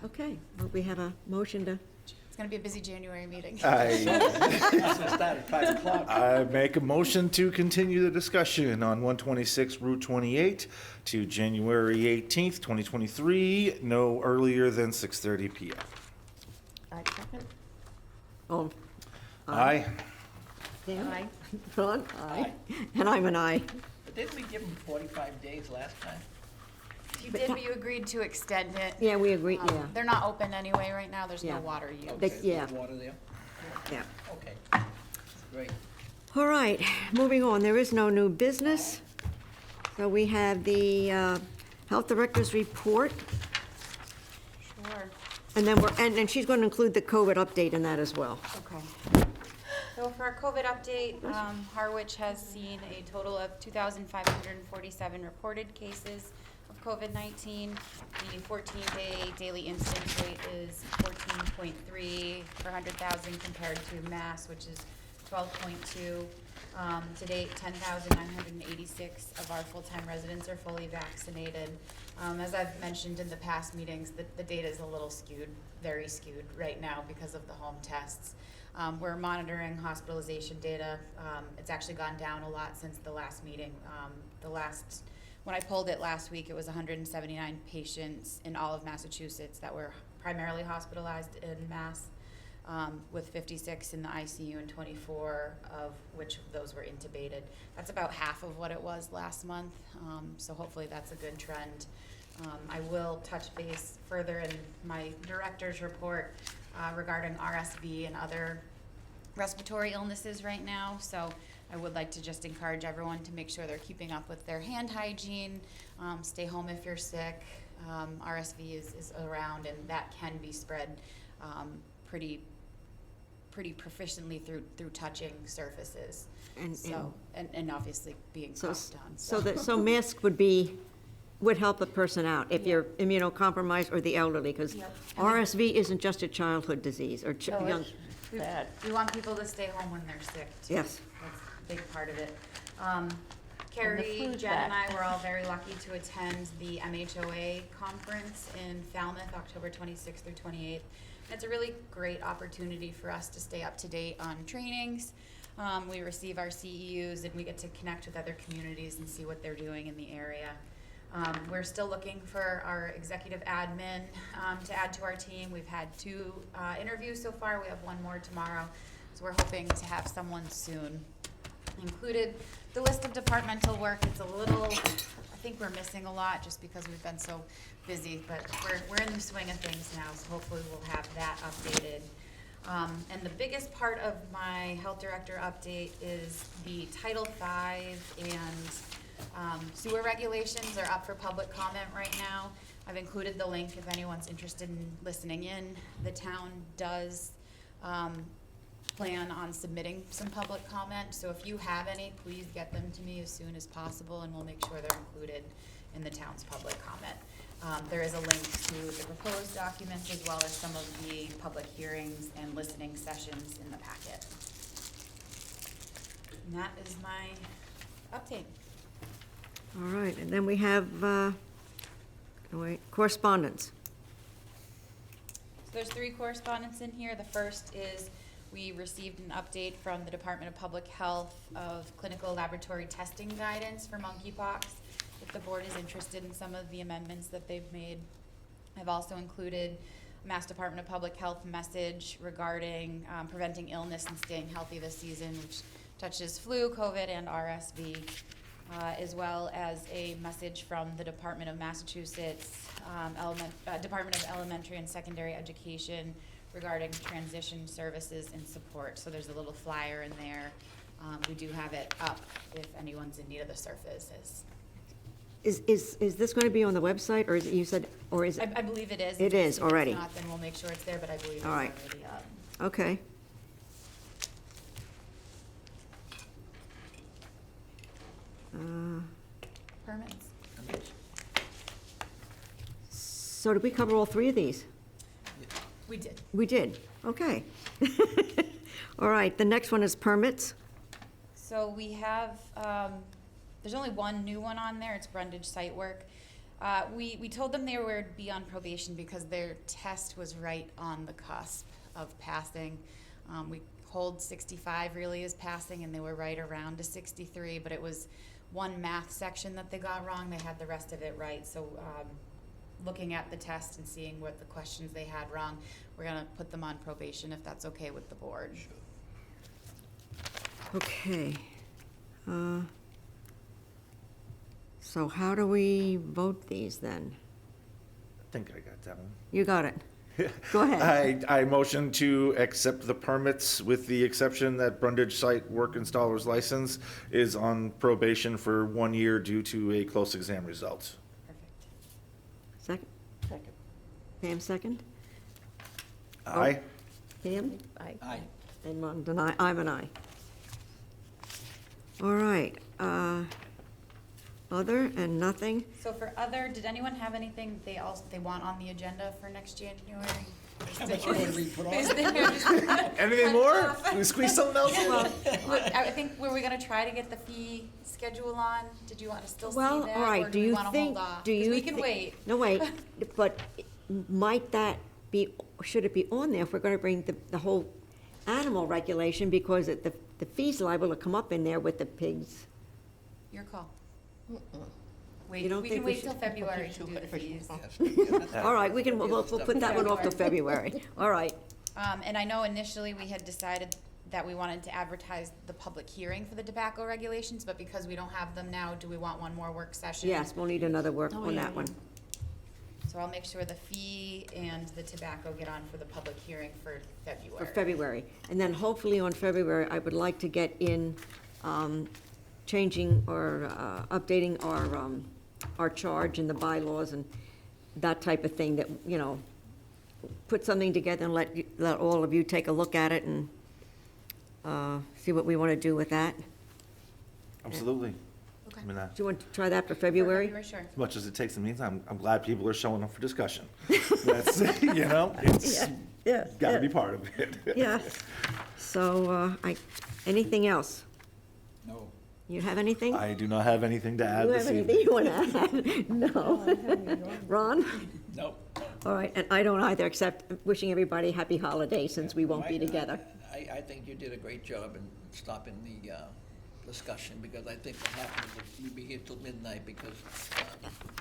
Okay, well, we have a motion to, It's going to be a busy January meeting. I Start at 5 o'clock. I make a motion to continue the discussion on 126 Route 28 to January 18th, 2023, no earlier than 6:30 PM. I second. oh, Aye. Pam? Aye. Ron? Aye. And I'm an aye. But didn't we give them 45 days last time? You did, but you agreed to extend it. Yeah, we agree, yeah, They're not open anyway right now. There's Yeah. no water use. They- Okay, yeah. there's water there? yeah. Okay, great. All right, moving on, there is no new business. So we have the Health Director's report, Sure. and then and she's going to include the COVID update in that as well. Okay. So for our COVID update, Harwich has seen a total of 2,547 reported cases of COVID-19. The 14-day daily incidence rate is 14.3 per 100,000 compared to Mass, which is 12.2. To date, 10,986 of our full-time residents are fully vaccinated. As I've mentioned in the past meetings, the data is a little skewed, very skewed right now because of the home tests. We're monitoring hospitalization data. It's actually gone down a lot since the last meeting. The last when I pulled it last week, it was 179 patients in all of Massachusetts that were primarily hospitalized in Mass, with 56 in the ICU and 24 of which those were intubated. That's about half of what it was last month, so hopefully that's a good trend. I will touch base further in my director's report regarding RSV and other respiratory illnesses right now, so I would like to just encourage everyone to make sure they're keeping up with their hand hygiene, stay home if you're sick. RSV is around, and that can be spread pretty proficiently through touching surfaces. And obviously being coughed on. So mask would help a person out if you're immunocompromised or the elderly, because RSV isn't just a childhood disease or young. We want people to stay home when they're sick, too. Yes. That's a big part of it. Carrie, Jen, and I were all very lucky to attend the MHOA conference in Falmouth, October 26th through 28th. And it's a really great opportunity for us to stay up to date on trainings. We receive our CEUs, and we get to connect with other communities and see what they're doing in the area. We're still looking for our executive admin to add to our team. We've had 2 interviews so far. We have 1 more tomorrow. So we're hoping to have someone soon. Included the list of departmental work. It's a little, I think we're missing a lot just because we've been so busy, but we're in the swing of things now, so hopefully we'll have that updated. And the biggest part of my health director update is the Title V and sewer regulations are up for public comment right now. I've included the link if anyone's interested in listening in. The town does plan on submitting some public comment, so if you have any, please get them to me as soon as possible, and we'll make sure they're included in the town's public comment. There is a link to the proposed documents as well as some of the public hearings and listening sessions in the packet. And that is my update. All right, and then we have correspondence. So there's 3 correspondence in here. The first is we received an update from the Department of Public Health of clinical laboratory testing guidance for monkeypox. If the board is interested in some of the amendments that they've made, I've also included a Mass Department of Public Health message regarding preventing illness and staying healthy this season, which touches flu, COVID, and RSV, as well as a message from the Department of Massachusetts, Department of Elementary and Secondary Education regarding transition services and support. So there's a little flyer in there. We do have it up if anyone's in need of the services. Is this going to be on the website, or is it, you said, or is it? I believe it is. It is already. If it's not, then we'll make sure it's there, but I believe it's All right. already up. Okay. Permits. So did we cover all 3 of these? We did. We did, okay. All right, the next one is permits. So we have, there's only one new one on there, it's Brundage Site Work. We told them they would be on probation because their test was right on the cusp of passing. We hold 65 really as passing, and they were right around a 63, but it was one math section that they got wrong. They had the rest of it right. So looking at the test and seeing what the questions they had wrong, we're gonna put them on probation if that's okay with the board. Okay. So how do we vote these then? I think I got that one. You got it. Go ahead. I motion to accept the permits with the exception that Brundage Site Work Installer's license is on probation for 1 year due to a close exam result. Second? Second. Pam, second? Aye. Pam? Aye. And I'm an aye. All right, other and nothing? So for other, did anyone have anything they want on the agenda for next January? Anything more? Can we squeeze something else in? Well, I think, were we gonna try to get the fee schedule on? Did you want to still see that? Well, all right, or do we you wanna think, hold off? do 'Cause you? we can wait. No, wait, but might that be, should it be on there if we're gonna bring the whole animal regulation, because the fee's liable to come up in there with the pigs? Your call. Wait, don't we think can we wait till February to do the fees. All right, we'll put that one off till February. All right. And I know initially we had decided that we wanted to advertise the public hearing for the tobacco regulations, but because we don't have them now, do we want one more work session? Yes, we'll need another work on that one. So I'll make sure the fee and the tobacco get on for the public hearing for February. For February. And then hopefully on February, I would like to get in changing or updating our charge and the bylaws and that type of thing that, you know, put something together and let all of you take a look at it and see what we want to do with that. Absolutely. Okay. I mean, Do you want to try that for February? Sure. as much as it takes in the meantime, I'm glad people are showing up for discussion. That's, you know, it's Yeah, gotta be part of it. Yeah. So, anything else? No. You have anything? I do not have anything to add You this have evening. anything you want to add? No. Ron? No. All right, and I don't either, except wishing everybody happy holidays since we won't be together. I think you did a great job in stopping the discussion, because I think what happened is we'd be here till midnight because,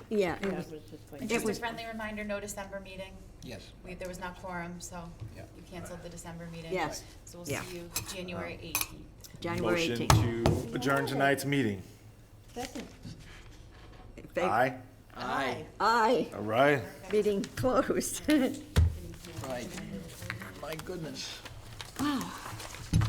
Yeah. Yeah, it was just like- And just a friendly reminder, no December meeting. yes. There was not quorum, so Yeah. you canceled the December meeting. Yes. So we'll Yeah. see you January 18th. January Motion 18th. to adjourn tonight's meeting. Aye. Aye. Aye. All right. Meeting closed. Right. My goodness. Oh.